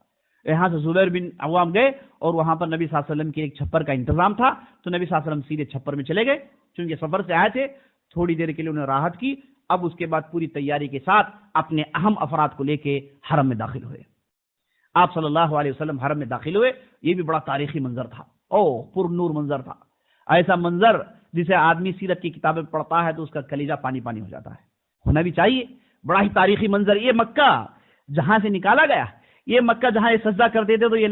یہاں سے زبیر بن عوام گئے اور وہاں پر نبی صلی اللہ علیہ وسلم کے ایک چھپر کا انتظام تھا، تو نبی صلی اللہ علیہ وسلم سیدھے چھپر میں چلے گئے. چونکہ سفر سے آئے تھے، تھوڑی دیر کے لیے انہوں نے راحت کی. اب اس کے بعد پوری تیاری کے ساتھ اپنے اہم افراد کو لے کے حرم میں داخل ہوئے. آپ صلی اللہ علیہ وسلم حرم میں داخل ہوئے. یہ بھی بڑا تاریخی منظر تھا، پر نور منظر تھا. ایسا منظر جسے آدمی سیرت کی کتابیں پڑھتا ہے تو اس کا کلیجہ پانی پانی ہو جاتا ہے. ہونا بھی چاہیے. بڑا ہی تاریخی منظر. یہ مکہ جہاں سے نکالا گیا، یہ مکہ جہاں یہ سجدہ کرتے تھے تو یہ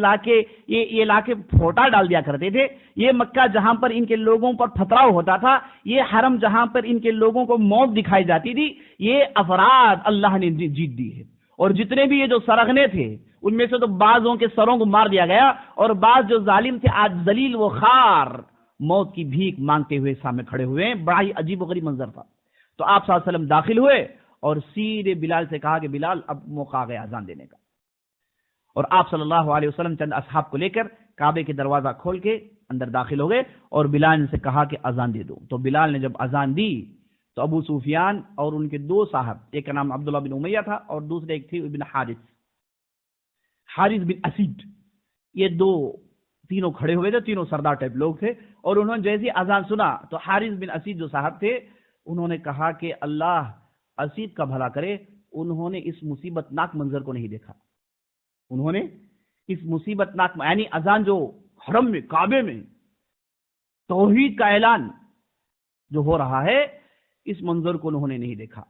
لا کے پھوٹا ڈال دیا کرتے تھے. یہ مکہ جہاں پر ان کے لوگوں پر پتھراؤ ہوتا تھا، یہ حرم جہاں پر ان کے لوگوں کو موت دکھائی جاتی تھی، یہ افراد اللہ نے جیت دی ہے. اور جتنے بھی یہ جو سرغنے تھے ان میں سے تو بعضوں کے سروں کو مار دیا گیا، اور بعض جو ظالم تھے آج ذلیل و خوار موت کی بھیک مانگتے ہوئے سامنے کھڑے ہوئے ہیں. بڑا ہی عجیب و غریب منظر تھا. تو آپ صلی اللہ علیہ وسلم داخل ہوئے اور سیدھے بلال سے کہا کہ بلال اب موقع آ گیا اذان دینے کا. اور آپ صلی اللہ علیہ وسلم چند اصحاب کو لے کر کعبے کے دروازہ کھول کے اندر داخل ہو گئے اور بلال سے کہا کہ اذان دے دو. تو بلال نے جب اذان دی تو ابو سفیان اور ان کے 2 صاحب، ایک کا نام عبداللہ بن امیہ تھا اور دوسرے ایک تھے ابن حارث بن اسید، یہ تینوں کھڑے ہوئے تھے. تینوں سردار ٹائپ لوگ تھے. اور انہوں نے جیسے اذان سنا تو حارث بن اسید جو صاحب تھے انہوں نے کہا کہ اللہ اسید کا بھلا کرے، انہوں نے اس مصیبت ناک منظر کو نہیں دیکھا. انہوں نے اس مصیبت ناک یعنی اذان جو حرم میں کعبے میں توحید کا اعلان جو ہو رہا ہے، اس منظر کو انہوں نے نہیں دیکھا.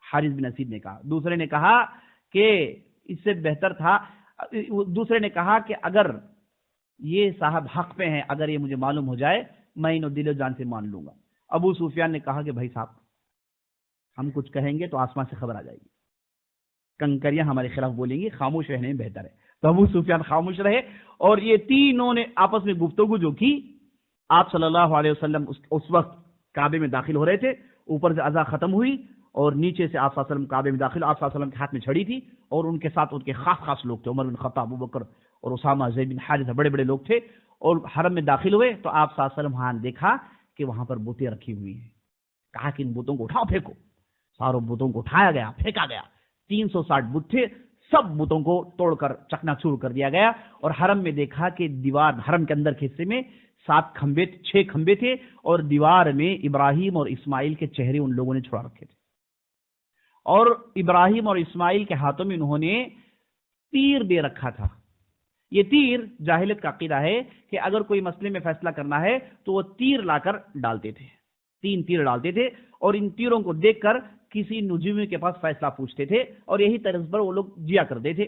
حارث بن اسید نے کہا. دوسرے نے کہا کہ اس سے بہتر تھا، دوسرے نے کہا کہ اگر یہ صاحب حق پہ ہیں، اگر یہ مجھے معلوم ہو جائے میں انہوں دل و جان سے مان لوں گا. ابو سفیان نے کہا کہ بھائی صاحب ہم کچھ کہیں گے تو آسمان سے خبر آ جائے گی، کنکریاں ہمارے خلاف بولیں گی، خاموش رہنے میں بہتر ہے. تو ابو سفیان خاموش رہے اور یہ تینوں نے آپس میں گفتگو جو کی. آپ صلی اللہ علیہ وسلم اس وقت کعبے میں داخل ہو رہے تھے، اوپر سے اذان ختم ہوئی اور نیچے سے آپ صلی اللہ علیہ وسلم کعبے میں داخل. آپ صلی اللہ علیہ وسلم کے ہاتھ میں چھڑی تھی اور ان کے ساتھ ان کے خاص لوگ تھے، عمر بن خطاب، ابو بکر اور اسامہ، زید بن حارثہ، بڑے بڑے لوگ تھے. اور حرم میں داخل ہوئے تو آپ صلی اللہ علیہ وسلم ہاں دیکھا کہ وہاں پر بتیں رکھی ہوئی ہیں. کہا کہ ان بتوں کو اٹھاؤ، پھینکو. ساروں بتوں کو اٹھایا گیا، پھینکا گیا. 360 بت تھے، سب بتوں کو توڑ کر چکنا چور کر دیا گیا. اور حرم میں دیکھا کہ دیوار حرم کے اندر کے حصے میں 6 کھمبے تھے اور دیوار میں ابراہیم اور اسماعیل کے چہرے ان لوگوں نے چھڑا رکھے تھے. اور ابراہیم اور اسماعیل کے ہاتھوں میں انہوں نے تیر دے رکھا تھا. یہ تیر جاہلیت کا عقیدہ ہے کہ اگر کوئی مسئلے میں فیصلہ کرنا ہے تو وہ تیر لا کر ڈالتے تھے، 3 تیر ڈالتے تھے اور ان تیروں کو دیکھ کر کسی نجومی کے پاس فیصلہ پوچھتے تھے اور یہی طرز پر وہ لوگ جیا کرتے تھے.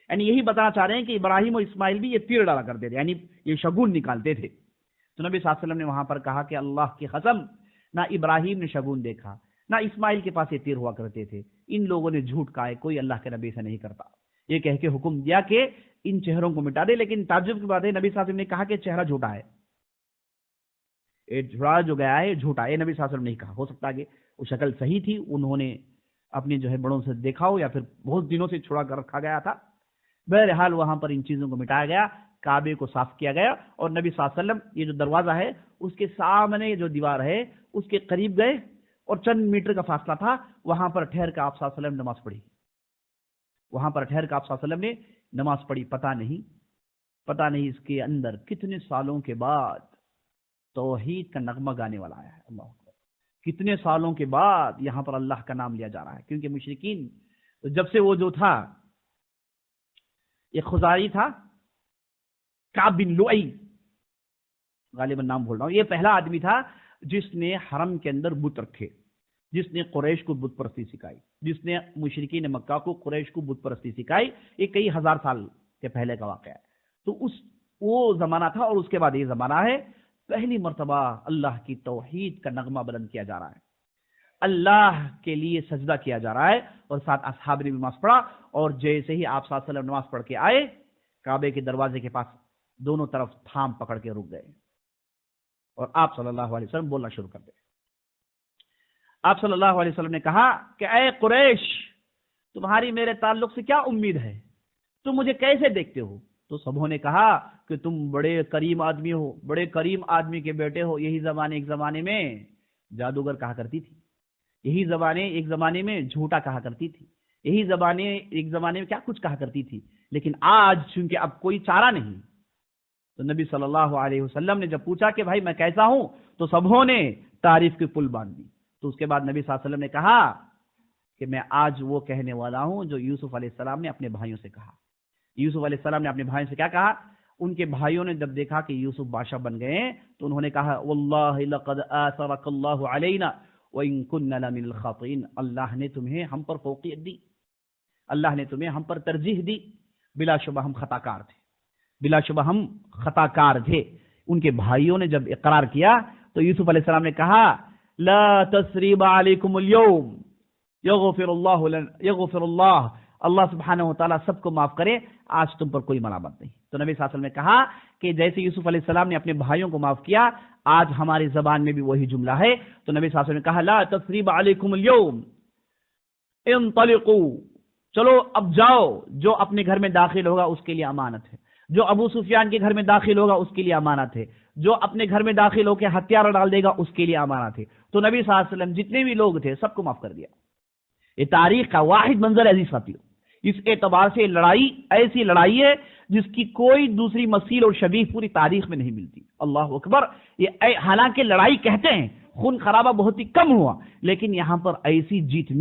یعنی یہی بتانا چاہ رہے ہیں کہ ابراہیم اور اسماعیل بھی یہ تیر ڈالا کرتے تھے، یعنی یہ شگون نکالتے تھے. تو نبی صلی اللہ علیہ وسلم نے وہاں پر کہا کہ اللہ کی قسم، نہ ابراہیم نے شگون دیکھا نہ اسماعیل کے پاس یہ تیر ہوا کرتے تھے. ان لوگوں نے جھوٹ کہا ہے، کوئی اللہ کے نبی سے نہیں کرتا. یہ کہہ کے حکم دیا کہ ان چہروں کو مٹا دے. لیکن تعجب کی بات ہے نبی صلی اللہ علیہ وسلم نے کہا کہ چہرہ جھوٹا ہے، یہ جھوڑا جو گیا ہے جھوٹا. یہ نبی صلی اللہ علیہ وسلم نے نہیں کہا. ہو سکتا ہے کہ وہ شکل صحیح تھی، انہوں نے اپنے جو ہے بڑوں سے دیکھا ہو یا پھر بہت دنوں سے چھڑا کر رکھا گیا تھا. بہرحال وہاں پر ان چیزوں کو مٹایا گیا، کعبے کو صاف کیا گیا. اور نبی صلی اللہ علیہ وسلم یہ جو دروازہ ہے اس کے سامنے جو دیوار ہے اس کے قریب گئے اور چند میٹر کا فاصلہ تھا، وہاں پر ٹھہر کر آپ صلی اللہ علیہ وسلم نماز پڑھی. وہاں پر ٹھہر کر آپ صلی اللہ علیہ وسلم نے نماز پڑھی. پتہ نہیں اس کے اندر کتنے سالوں کے بعد توحید کا نغمہ گانے والا آیا ہے. اللہ اکبر. کتنے سالوں کے بعد یہاں پر اللہ کا نام لیا جا رہا ہے. کیونکہ مشرکین جب سے وہ جو تھا ایک خزاعی تھا، کعب بن لؤی، غالباً نام بھول رہا ہوں، یہ پہلا آدمی تھا جس نے حرم کے اندر بت رکھے، جس نے قریش کو بت پرستی سکھائی، جس نے مشرکین مکہ کو قریش کو بت پرستی سکھائی. یہ کئی ہزار سال کے پہلے کا واقعہ ہے. تو وہ زمانہ تھا اور اس کے بعد یہ زمانہ ہے. پہلی مرتبہ اللہ کی توحید کا نغمہ بلند کیا جا رہا ہے، اللہ کے لیے سجدہ کیا جا رہا ہے. اور ساتھ اصحاب نے نماز پڑھا اور جیسے ہی آپ صلی اللہ علیہ وسلم نماز پڑھ کے آئے، کعبے کے دروازے کے پاس دونوں طرف تھام پکڑ کے رک گئے اور آپ صلی اللہ علیہ وسلم بولنا شروع کر دے. آپ صلی اللہ علیہ وسلم نے کہا کہ اے قریش، تمہاری میرے تعلق سے کیا امید ہے؟ تم مجھے کیسے دیکھتے ہو؟ تو سبوں نے کہا کہ تم بڑے کریم آدمی ہو، بڑے کریم آدمی کے بیٹے ہو. یہی زبانیں ایک زمانے میں جادوگر کہا کرتی تھی، یہی زبانیں ایک زمانے میں جھوٹا کہا کرتی تھی، یہی زبانیں ایک زمانے میں کیا کچھ کہا کرتی تھی. لیکن آج چونکہ اب کوئی چارہ نہیں، تو نبی صلی اللہ علیہ وسلم نے جب پوچھا کہ بھائی میں کیسا ہوں، تو سبوں نے تعریف کی پل باندھ دی. تو اس کے بعد نبی صلی اللہ علیہ وسلم نے کہا کہ میں آج وہ کہنے والا ہوں جو یوسف علیہ السلام نے اپنے بھائیوں سے کہا. یوسف علیہ السلام نے اپنے بھائیوں سے کیا کہا؟ ان کے بھائیوں نے جب دیکھا کہ یوسف بادشاہ بن گئے تو انہوں نے کہا واللہ لقد آثرک اللہ علینا وان كنا لمن الخاطئین. اللہ نے تمہیں ہم پر فوقیت دی، اللہ نے تمہیں ہم پر ترجیح دی. بلا شبہ ہم خطا کار تھے، بلا شبہ ہم خطا کار تھے. ان کے بھائیوں نے جب اقرار کیا تو یوسف علیہ السلام نے کہا لا تثریب علیکم اليوم یغفر اللہ، اللہ سبحانہ وتعالیٰ سب کو معاف کرے، آج تم پر کوئی ملامت نہیں. تو نبی صلی اللہ علیہ وسلم نے کہا کہ جیسے یوسف علیہ السلام نے اپنے بھائیوں کو معاف کیا، آج ہماری زبان میں بھی وہی جملہ ہے. تو نبی صلی اللہ علیہ وسلم نے کہا لا تثریب علیکم اليوم انطلقوا، چلو اب جاؤ. جو اپنے گھر میں داخل ہوگا اس کے لیے امانت ہے، جو ابو سفیان کے گھر میں داخل ہوگا اس کے لیے امانت ہے، جو اپنے گھر میں داخل ہو کے ہتھیار ڈال دے گا اس کے لیے امانت ہے. تو نبی صلی اللہ علیہ وسلم جتنے بھی لوگ تھے سب کو معاف کر دیا. یہ تاریخ کا واحد منظر عزیز ساتھیوں. اس اعتبار سے لڑائی ایسی لڑائی ہے جس کی کوئی دوسری مثیل اور شبیہ پوری تاریخ میں نہیں ملتی. اللہ اکبر. یہ حالانکہ لڑائی کہتے ہیں خون خرابہ بہت ہی کم ہوا، لیکن یہاں پر ایسی جیت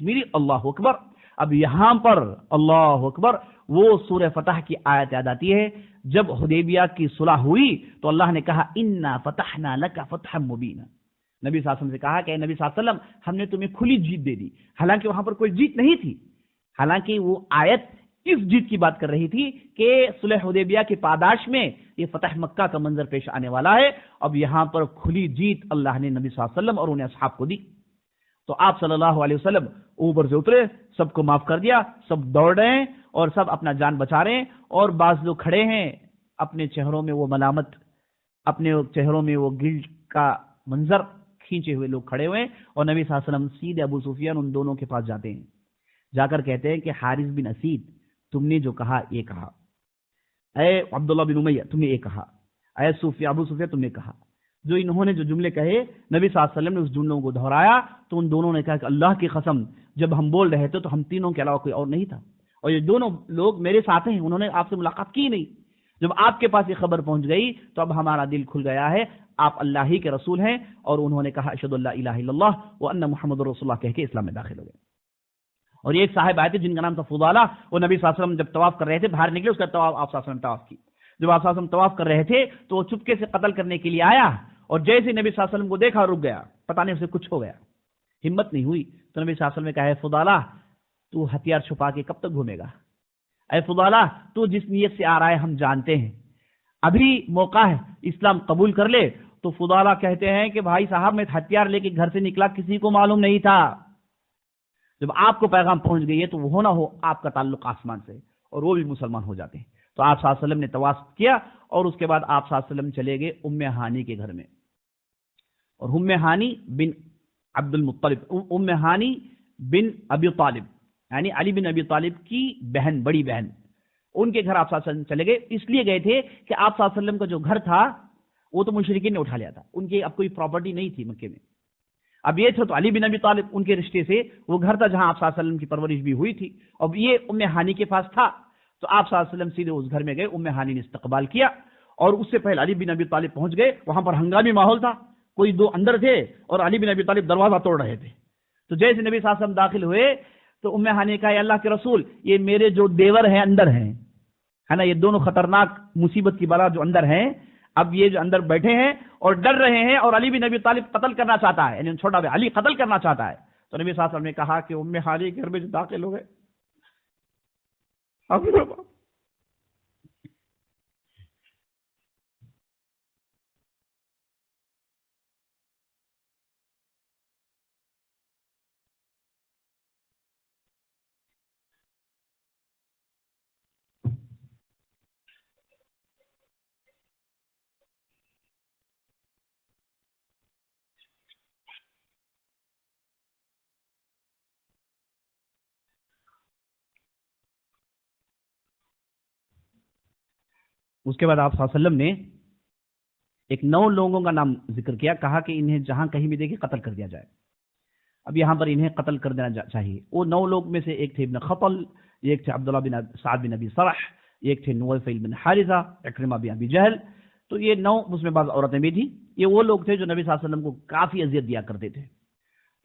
ملی، اللہ اکبر۔ اب یہاں پر اللہ اکبر وہ سورہ فتح کی آیت یاد آتی ہے، جب حدیبیہ کی صلح ہوئی تو اللہ نے کہا انا فتحنا لک فتحا مبینا، نبی صلی اللہ علیہ وسلم سے کہا کہ اے نبی صلی اللہ علیہ وسلم ہم نے تمہیں کھلی جیت دے دی، حالانکہ وہاں پر کوئی جیت نہیں تھی، حالانکہ وہ آیت اس جیت کی بات کر رہی تھی کہ صلح حدیبیہ کی پاداش میں یہ فتح مکہ کا منظر پیش آنے والا ہے۔ اب یہاں پر کھلی جیت اللہ نے نبی صلی اللہ علیہ وسلم اور انہیں اصحاب کو دی، تو آپ صلی اللہ علیہ وسلم اوپر سے اترے، سب کو معاف کر دیا، سب دوڑ رہے ہیں اور سب اپنا جان بچا رہے ہیں، اور بعض لوگ کھڑے ہیں اپنے چہروں میں وہ ملامت، اپنے چہروں میں وہ گلٹ کا منظر کھینچے ہوئے لوگ کھڑے ہوئے ہیں، اور نبی صلی اللہ علیہ وسلم سیدھے ابو سفیان ان دونوں کے پاس جاتے ہیں، جا کر کہتے ہیں کہ حارث بن اسید تم نے جو کہا یہ کہا، اے عبداللہ بن امیہ تم نے یہ کہا، اے ابو سفیان تم نے کہا، جو انہوں نے جو جملے کہے نبی صلی اللہ علیہ وسلم نے اس جملوں کو دہرایا، تو ان دونوں نے کہا کہ اللہ کی قسم جب ہم بول رہے تھے تو ہم تینوں کے علاوہ کوئی اور نہیں تھا، اور یہ دونوں لوگ میرے ساتھ ہیں، انہوں نے آپ سے ملاقات کی نہیں، جب آپ کے پاس یہ خبر پہنچ گئی تو اب ہمارا دل کھل گیا ہے، آپ اللہ ہی کے رسول ہیں، اور انہوں نے کہا اشہد اللہ الہ الا اللہ وان محمد رسول اللہ کہہ کے اسلام میں داخل ہو گئے۔ اور یہ ایک صاحب آئے تھے جن کا نام تھا فضالہ، وہ نبی صلی اللہ علیہ وسلم جب طواف کر رہے تھے باہر نکلے، اس کا طواف آپ صلی اللہ علیہ وسلم طواف کی، جب آپ صلی اللہ علیہ وسلم طواف کر رہے تھے تو وہ چپکے سے قتل کرنے کے لیے آیا، اور جیسے نبی صلی اللہ علیہ وسلم کو دیکھا رک گیا، پتہ نہیں اسے کچھ ہو گیا، ہمت نہیں ہوئی، تو نبی صلی اللہ علیہ وسلم نے کہا ہے فضالہ تو ہتھیار چھپا کے کب تک گھومے گا، اے فضالہ تو جس نیت سے آ رہا ہے ہم جانتے ہیں، ابھی موقع ہے اسلام قبول کر لے۔ تو فضالہ کہتے ہیں کہ بھائی صاحب میں ہتھیار لے کے گھر سے نکلا، کسی کو معلوم نہیں تھا، جب آپ کو پیغام پہنچ گئی ہے تو وہ ہونا ہو آپ کا تعلق آسمان سے، اور وہ بھی مسلمان ہو جاتے ہیں۔ تو آپ صلی اللہ علیہ وسلم نے طواف کیا، اور اس کے بعد آپ صلی اللہ علیہ وسلم چلے گئے ام ہانی کے گھر میں، اور ام ہانی بن عبد المطلب، ام ہانی بن ابی طالب، یعنی علی بن ابی طالب کی بہن، بڑی بہن، ان کے گھر آپ صلی اللہ علیہ وسلم چلے گئے، اس لیے گئے تھے کہ آپ صلی اللہ علیہ وسلم کا جو گھر تھا وہ تو مشرکین نے اٹھا لیا تھا، ان کی اب کوئی پراپرٹی نہیں تھی مکے میں، اب یہ تھا تو علی بن ابی طالب ان کے رشتے سے وہ گھر تھا جہاں آپ صلی اللہ علیہ وسلم کی پرورش بھی ہوئی تھی، اب یہ ام ہانی کے پاس تھا، تو آپ صلی اللہ علیہ وسلم سیدھے اس گھر میں گئے، ام ہانی نے استقبال کیا، اور اس سے پہلے علی بن ابی طالب پہنچ گئے، وہاں پر ہنگامی ماحول تھا، کوئی دو اندر تھے اور علی بن ابی طالب دروازہ توڑ رہے تھے، تو جیسے نبی صلی اللہ علیہ وسلم داخل ہوئے تو ام ہانی نے کہا اے اللہ کے رسول یہ میرے جو دیور ہیں اندر ہیں، ہے نا، یہ دونوں خطرناک مصیبت کی بلا جو اندر ہیں، اب یہ جو اندر بیٹھے ہیں اور ڈر رہے ہیں، اور علی بن ابی طالب قتل کرنا چاہتا ہے، یعنی چھوٹا بھائی علی قتل کرنا چاہتا ہے، تو نبی صلی اللہ علیہ وسلم نے کہا کہ ام ہانی کے گھر میں جو داخل ہو گئے، اس کے بعد آپ صلی اللہ علیہ وسلم نے ایک 9 لوگوں کا نام ذکر کیا، کہا کہ انہیں جہاں کہیں بھی دیکھے قتل کر دیا جائے، اب یہاں پر انہیں قتل کر دینا چاہیے، وہ 9 لوگ میں سے ایک تھے ابن خطل، ایک تھے عبداللہ بن سعد بن ابی سرح، ایک تھے نوفل بن حارثہ، اکرمہ بن ابی جہل، تو یہ 9، اس میں بعض عورتیں بھی تھیں، یہ وہ لوگ تھے جو نبی صلی اللہ علیہ وسلم کو کافی اذیت دیا کرتے تھے،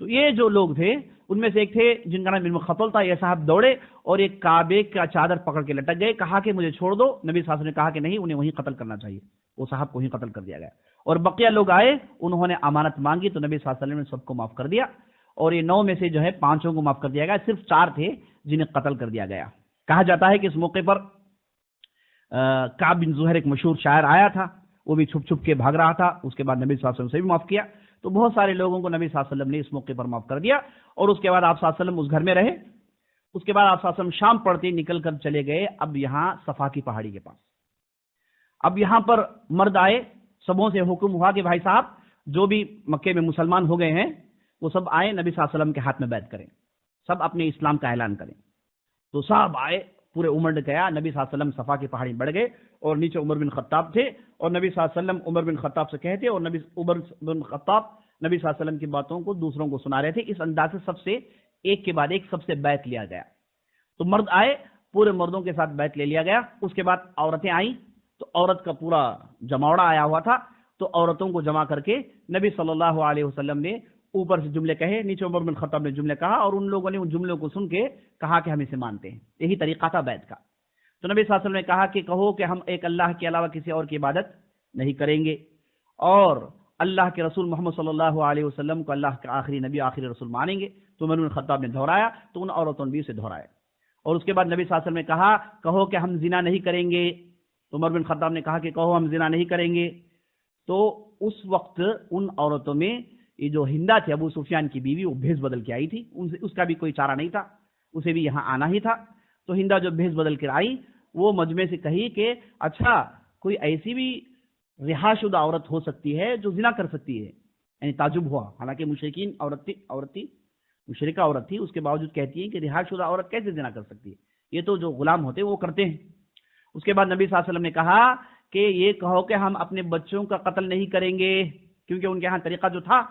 تو یہ جو لوگ تھے ان میں سے ایک تھے جن کا نام ابن خطل تھا، یہ صاحب دوڑے اور ایک کعبے کا چادر پکڑ کے لٹک گئے، کہا کہ مجھے چھوڑ دو، نبی صلی اللہ علیہ وسلم نے کہا کہ نہیں، انہیں وہیں قتل کرنا چاہیے، وہ صاحب کو ہی قتل کر دیا گیا، اور بقیہ لوگ آئے انہوں نے امانت مانگی تو نبی صلی اللہ علیہ وسلم نے سب کو معاف کر دیا، اور یہ 9 میں سے جو ہے 5 کو معاف کر دیا گیا، صرف 4 تھے جنہیں قتل کر دیا گیا۔ کہا جاتا ہے کہ اس موقع پر کعب بن زہر ایک مشہور شاعر آیا تھا، وہ بھی چھپ چھپ کے بھاگ رہا تھا، اس کے بعد نبی صلی اللہ علیہ وسلم سے بھی معاف کیا، تو بہت سارے لوگوں کو نبی صلی اللہ علیہ وسلم نے اس موقع پر معاف کر دیا، اور اس کے بعد آپ صلی اللہ علیہ وسلم اس گھر میں رہے، اس کے بعد آپ صلی اللہ علیہ وسلم شام پڑتے نکل کر چلے گئے اب یہاں صفا کی پہاڑی کے پاس، اب یہاں پر مرد آئے، سبوں سے حکم ہوا کہ بھائی صاحب جو بھی مکے میں مسلمان ہو گئے ہیں وہ سب آئے نبی صلی اللہ علیہ وسلم کے ہاتھ میں بیعت کریں، سب اپنے اسلام کا اعلان کریں، تو سب آئے، پورے امنڈ گیا، نبی صلی اللہ علیہ وسلم صفا کی پہاڑی بڑھ گئے، اور نیچے عمر بن خطاب تھے، اور نبی صلی اللہ علیہ وسلم عمر بن خطاب سے کہتے، اور عمر بن خطاب نبی صلی اللہ علیہ وسلم کی باتوں کو دوسروں کو سنا رہے تھے، اس انداز سے سب سے ایک کے بعد ایک سب سے بیعت لیا گیا، تو مرد آئے، پورے مردوں کے ساتھ بیعت لے لیا گیا، اس کے بعد عورتیں آئیں، تو عورت کا پورا جماوڑا آیا ہوا تھا، تو عورتوں کو جمع کر کے نبی صلی اللہ علیہ وسلم نے اوپر سے جملے کہے، نیچے عمر بن خطاب نے جملے کہا، اور ان لوگوں نے ان جملوں کو سن کے کہا کہ ہم اسے مانتے ہیں۔ یہی طریقہ تھا بیعت کا۔ تو نبی صلی اللہ علیہ وسلم نے کہا کہ کہو کہ ہم ایک اللہ کے علاوہ کسی اور کی عبادت نہیں کریں گے، اور اللہ کے رسول محمد صلی اللہ علیہ وسلم کو اللہ کا آخری نبی آخری رسول مانیں گے۔ تو عمر بن خطاب نے دہرایا، تو ان عورتوں نے بھی اسے دہرایا۔ اور اس کے بعد نبی صلی اللہ علیہ وسلم نے کہا کہو کہ ہم زنا نہیں کریں گے۔ تو عمر بن خطاب نے کہا کہ کہو ہم زنا نہیں کریں گے۔ تو اس وقت ان عورتوں میں یہ جو ہندا تھی ابو سفیان کی بیوی، وہ بھیس بدل کے آئی تھی، اس کا بھی کوئی چارہ نہیں تھا، اسے بھی یہاں آنا ہی تھا۔ تو ہندا جو بھیس بدل کر آئی، وہ مجمع سے کہی کہ اچھا کوئی ایسی بھی رہا شدہ عورت ہو سکتی ہے جو زنا کر سکتی ہے، یعنی تعجب ہوا، حالانکہ مشرکین مشرکہ عورت تھی، اس کے باوجود کہتی ہے کہ رہا شدہ عورت کیسے زنا کر سکتی ہے، یہ تو جو غلام ہوتے ہیں وہ کرتے ہیں۔ اس کے بعد نبی صلی اللہ علیہ وسلم نے کہا کہ یہ کہو کہ ہم اپنے بچوں کا قتل نہیں کریں گے، کیونکہ ان کے ہاں طریقہ جو تھا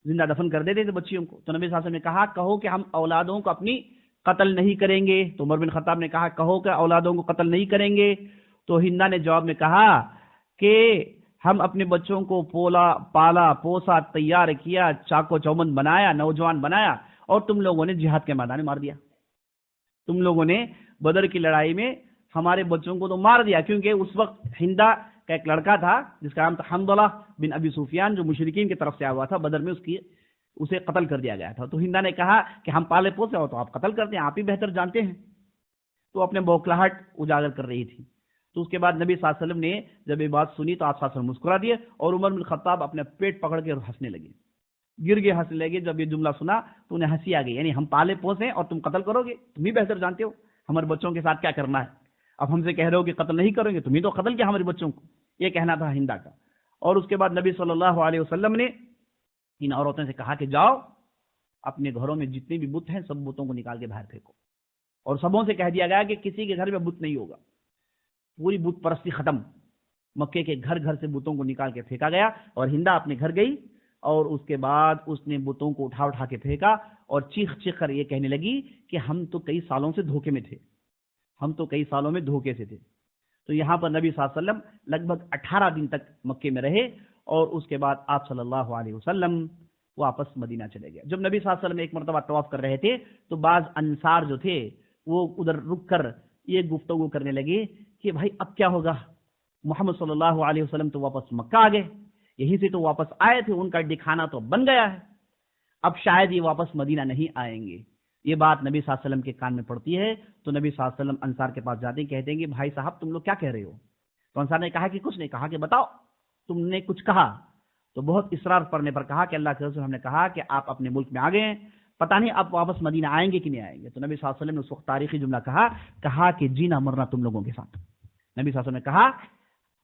زندہ دفن کر دیتے تھے بچیوں کو۔ تو نبی صلی اللہ علیہ وسلم نے کہا کہو کہ ہم اولادوں کو اپنی قتل نہیں کریں گے۔ تو عمر بن خطاب نے کہا کہو کہ اولادوں کو قتل نہیں کریں گے۔ تو ہندا نے جواب میں کہا کہ ہم اپنے بچوں کو پالا پوسا، تیار کیا، چاقو چوبند بنایا، نوجوان بنایا، اور تم لوگوں نے جہاد کے میدان میں مار دیا۔ تم لوگوں نے بدر کی لڑائی میں ہمارے بچوں کو تو مار دیا، کیونکہ اس وقت ہندا کا ایک لڑکا تھا جس کا نام تھا حنظلہ بن ابی سفیان، جو مشرکین کی طرف سے آیا ہوا تھا، بدر میں اسے قتل کر دیا گیا تھا۔ تو ہندا نے کہا کہ ہم پالے پوسے ہو تو آپ قتل کرتے ہیں، آپ ہی بہتر جانتے ہیں۔ تو اپنے بوکھلاہٹ اجاگر کر رہی تھی۔ تو اس کے بعد نبی صلی اللہ علیہ وسلم نے جب یہ بات سنی تو آپ صلی اللہ علیہ وسلم مسکرا دیے، اور عمر بن خطاب اپنے پیٹ پکڑ کے ہنسنے لگے، گر گئے ہنسنے لگے۔ جب یہ جملہ سنا تو انہیں ہنسی آ گئی، یعنی ہم پالے پوسے اور تم قتل کرو گے، تم ہی بہتر جانتے ہو ہمارے بچوں کے ساتھ کیا کرنا ہے، اب ہم سے کہہ رہے ہو کہ قتل نہیں کرو گے، تم ہی تو قتل کیا ہمارے بچوں کو، یہ کہنا تھا ہندا کا۔ اور اس کے بعد نبی صلی اللہ علیہ وسلم نے ان عورتوں سے کہا کہ جاؤ اپنے گھروں میں جتنے بھی بت ہیں سب بتوں کو نکال کے باہر پھینکو، اور سبوں سے کہہ دیا گیا کہ کسی کے گھر میں بت نہیں ہوگا، پوری بت پرستی ختم۔ مکے کے گھر گھر سے بتوں کو نکال کے پھینکا گیا، اور ہندا اپنے گھر گئی، اور اس کے بعد اس نے بتوں کو اٹھا کے پھینکا، اور چیخ چیخ کر یہ کہنے لگی کہ ہم تو کئی سالوں سے دھوکے میں تھے، ہم تو کئی سالوں میں دھوکے سے تھے۔ تو یہاں پر نبی صلی اللہ علیہ وسلم لگ بھگ 18 دن تک مکے میں رہے، اور اس کے بعد آپ صلی اللہ علیہ وسلم واپس مدینہ چلے گئے۔ جب نبی صلی اللہ علیہ وسلم ایک مرتبہ طواف کر رہے تھے تو بعض انصار جو تھے وہ ادھر رک کر یہ گفتگو کرنے لگے کہ بھائی اب کیا ہوگا، محمد صلی اللہ علیہ وسلم تو واپس مکہ آ گئے، یہیں سے تو واپس آئے تھے، ان کا دکھانا تو بن گیا ہے، اب شاید یہ واپس مدینہ نہیں آئیں گے۔ یہ بات نبی صلی اللہ علیہ وسلم کے کان میں پڑتی ہے، تو نبی صلی اللہ علیہ وسلم انصار کے پاس جاتے ہیں، کہتے ہیں کہ بھائی صاحب تم لوگ کیا کہہ رہے ہو؟ تو انصار نے کہا کہ کچھ نہیں، کہا کہ بتاؤ تم نے کچھ کہا؟ تو بہت اصرار کرنے پر کہا کہ اللہ کے رسول ہم نے کہا کہ آپ اپنے ملک میں آ گئے ہیں، پتہ نہیں آپ واپس مدینہ آئیں گے کہ نہیں آئیں گے۔ تو نبی صلی اللہ علیہ وسلم نے اس وقت تاریخی جملہ کہا کہ جینا مرنا تم لوگوں کے ساتھ۔ نبی صلی اللہ علیہ وسلم نے کہا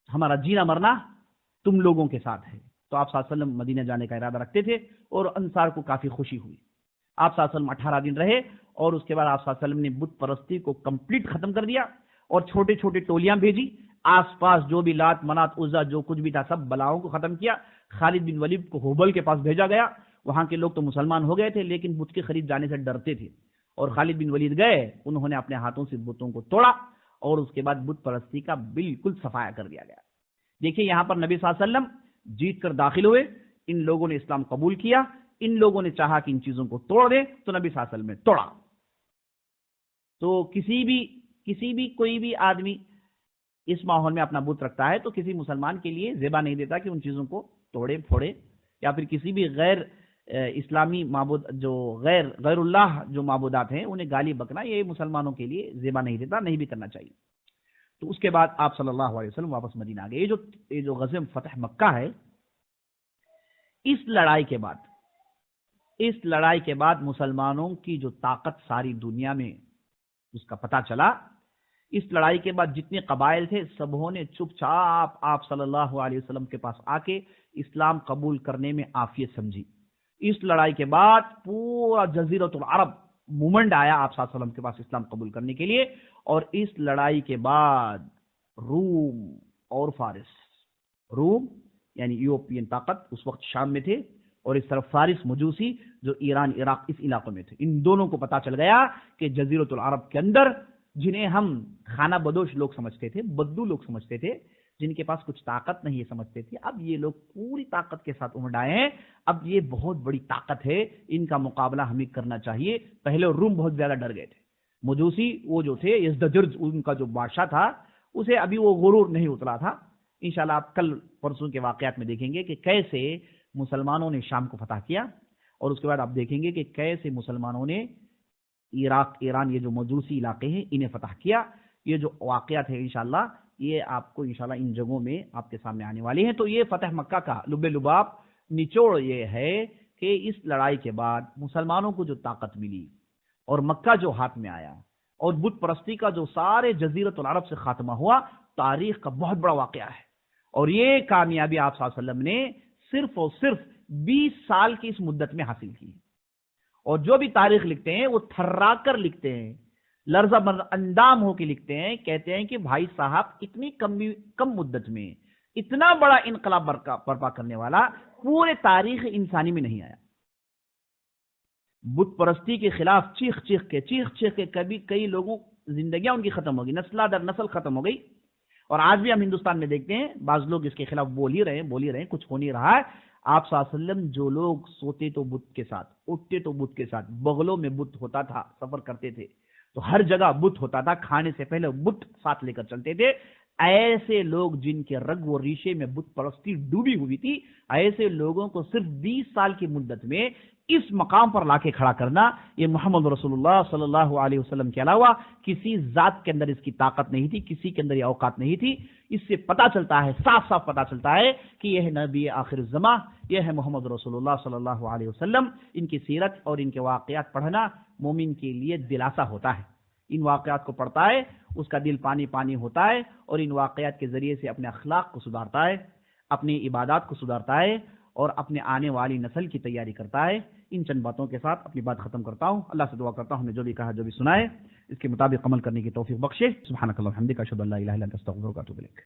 ہمارا جینا مرنا تم لوگوں کے ساتھ ہے۔ تو آپ صلی اللہ علیہ وسلم مدینہ جانے کا ارادہ رکھتے تھے، اور انصار کو کافی خوشی ہوئی۔ آپ صلی اللہ علیہ وسلم 18 دن رہے، اور اس کے بعد آپ صلی اللہ علیہ وسلم نے بت پرستی کو کمپلیٹ ختم کر دیا، اور چھوٹے چھوٹے ٹولیاں بھیجی، آس پاس جو بھی لات منات عزا جو کچھ بھی تھا سب بلاؤں کو ختم کیا۔ خالد بن ولید کو ہوبل کے پاس بھیجا گیا، وہاں کے لوگ تو مسلمان ہو گئے تھے لیکن بت کے خرید جانے سے ڈرتے تھے، اور خالد بن ولید گئے، انہوں نے اپنے ہاتھوں سے بتوں کو توڑا، اور اس کے بعد بت پرستی کا بالکل صفایا کر دیا گیا۔ دیکھیے یہاں پر نبی صلی اللہ علیہ وسلم جیت کر داخل ہوئے، ان لوگوں نے اسلام قبول کیا، ان لوگوں نے چاہا کہ ان چیزوں کو توڑ دے، تو نبی صلی اللہ علیہ وسلم نے توڑا۔ تو کسی بھی کوئی بھی آدمی اس ماحول میں اپنا بت رکھتا ہے تو کسی مسلمان کے لیے زیبا نہیں دیتا کہ ان چیزوں کو توڑے پھوڑے، یا پھر کسی بھی غیر اسلامی معبود جو غیر اللہ جو معبودات ہیں انہیں گالی بکنا یہ مسلمانوں کے لیے زیبا نہیں دیتا، نہیں بھی کرنا چاہیے۔ تو اس کے بعد آپ صلی اللہ علیہ وسلم واپس مدینہ آ گئے۔ یہ جو غزوہ فتح مکہ ہے، اس لڑائی کے بعد مسلمانوں کی جو طاقت ساری دنیا میں اس کا پتہ چلا۔ اس لڑائی کے بعد جتنے قبائل تھے سبوں نے چپ چاپ آپ صلی اللہ علیہ وسلم کے پاس آ کے اسلام قبول کرنے میں عافیت سمجھی۔ اس لڑائی کے بعد پورا جزیرۃ العرب مومنٹ آیا آپ صلی اللہ علیہ وسلم کے پاس اسلام قبول کرنے کے لیے، اور اس لڑائی کے بعد روم اور فارس، روم یعنی یورپین طاقت اس وقت شام میں تھے، اور اس طرف فارس مجوسی جو ایران عراق اس علاقوں میں تھے، ان دونوں کو پتا چل گیا کہ جزیرۃ العرب کے اندر جنہیں ہم خانہ بدوش لوگ سمجھتے تھے، بدو لوگ سمجھتے تھے، جن کے پاس کچھ طاقت نہیں یہ سمجھتے تھے، اب یہ لوگ پوری طاقت کے ساتھ امڑ آئے ہیں. اب یہ بہت بڑی طاقت ہے، ان کا مقابلہ ہمیں کرنا چاہیے. پہلے روم بہت زیادہ ڈر گئے تھے. مجوسی وہ جو تھے، یزدجرج ان کا جو بادشاہ تھا، اسے ابھی وہ غرور نہیں اترا تھا. انشاءاللہ آپ کل پرسوں کے واقعات میں دیکھیں گے کہ کیسے مسلمانوں نے شام کو فتح کیا، اور اس کے بعد آپ دیکھیں گے کہ کیسے مسلمانوں نے عراق، ایران، یہ جو مجوسی علاقے ہیں انہیں فتح کیا. یہ جو واقعات ہیں انشاءاللہ یہ آپ کو انشاءاللہ ان جگہوں میں آپ کے سامنے آنے والی ہیں. تو یہ فتح مکہ کا لب لباب نچوڑ یہ ہے کہ اس لڑائی کے بعد مسلمانوں کو جو طاقت ملی اور مکہ جو ہاتھ میں آیا اور بت پرستی کا جو سارے جزیرت العرب سے خاتمہ ہوا، تاریخ کا بہت بڑا واقعہ ہے. اور یہ کامیابی آپ صلی اللہ علیہ وسلم نے صرف اور صرف 20 سال کی اس مدت میں حاصل کی. اور جو بھی تاریخ لکھتے ہیں وہ تھرا کر لکھتے ہیں، لرزہ اندام ہو کے لکھتے ہیں. کہتے ہیں کہ بھائی صاحب اتنی کم مدت میں اتنا بڑا انقلاب برپا کرنے والا پورے تاریخ انسانی میں نہیں آیا. بت پرستی کے خلاف چیخ چیخ کے کئی لوگوں زندگیاں ان کی ختم ہو گئی، نسل در نسل ختم ہو گئی. اور آج بھی ہم ہندوستان میں دیکھتے ہیں بعض لوگ اس کے خلاف بول ہی رہے ہیں، کچھ ہو نہیں رہا ہے. آپ صلی اللہ علیہ وسلم جو لوگ سوتے تو بت کے ساتھ، اٹھتے تو بت کے ساتھ، بغلوں میں بت ہوتا تھا، سفر کرتے تھے تو ہر جگہ بت ہوتا تھا، کھانے سے پہلے بت ساتھ لے کر چلتے تھے. ایسے لوگ جن کے رگ و ریشے میں بت پرستی ڈوبی ہوئی تھی، ایسے لوگوں کو صرف 20 سال کی مدت میں اس مقام پر لا کے کھڑا کرنا، یہ محمد رسول اللہ صلی اللہ علیہ وسلم کے علاوہ کسی ذات کے اندر اس کی طاقت نہیں تھی، کسی کے اندر یہ اوقات نہیں تھی. اس سے پتہ چلتا ہے، صاف پتہ چلتا ہے کہ یہ ہے نبی آخر الزماں، یہ ہے محمد رسول اللہ صلی اللہ علیہ وسلم. ان کی سیرت اور ان کے واقعات پڑھنا مومن کے لیے دلاسا ہوتا ہے. ان واقعات کو پڑھتا ہے اس کا دل پانی ہوتا ہے، اور ان واقعات کے ذریعے سے اپنے اخلاق کو سدھارتا ہے، اپنی عبادات کو سدھارتا ہے، اور اپنے آنے والی نسل کی تیاری کرتا ہے. ان چند باتوں کے ساتھ اپنی بات ختم کرتا ہوں. اللہ سے دعا کرتا ہوں ہم نے جو بھی کہا، جو بھی سنا ہے، اس کے مطابق عمل کرنے کی توفیق بخشے. سبحانک اللہم وبحمدک، اشہد ان لا الہ الا انت، استغفرک و اتوب الیک.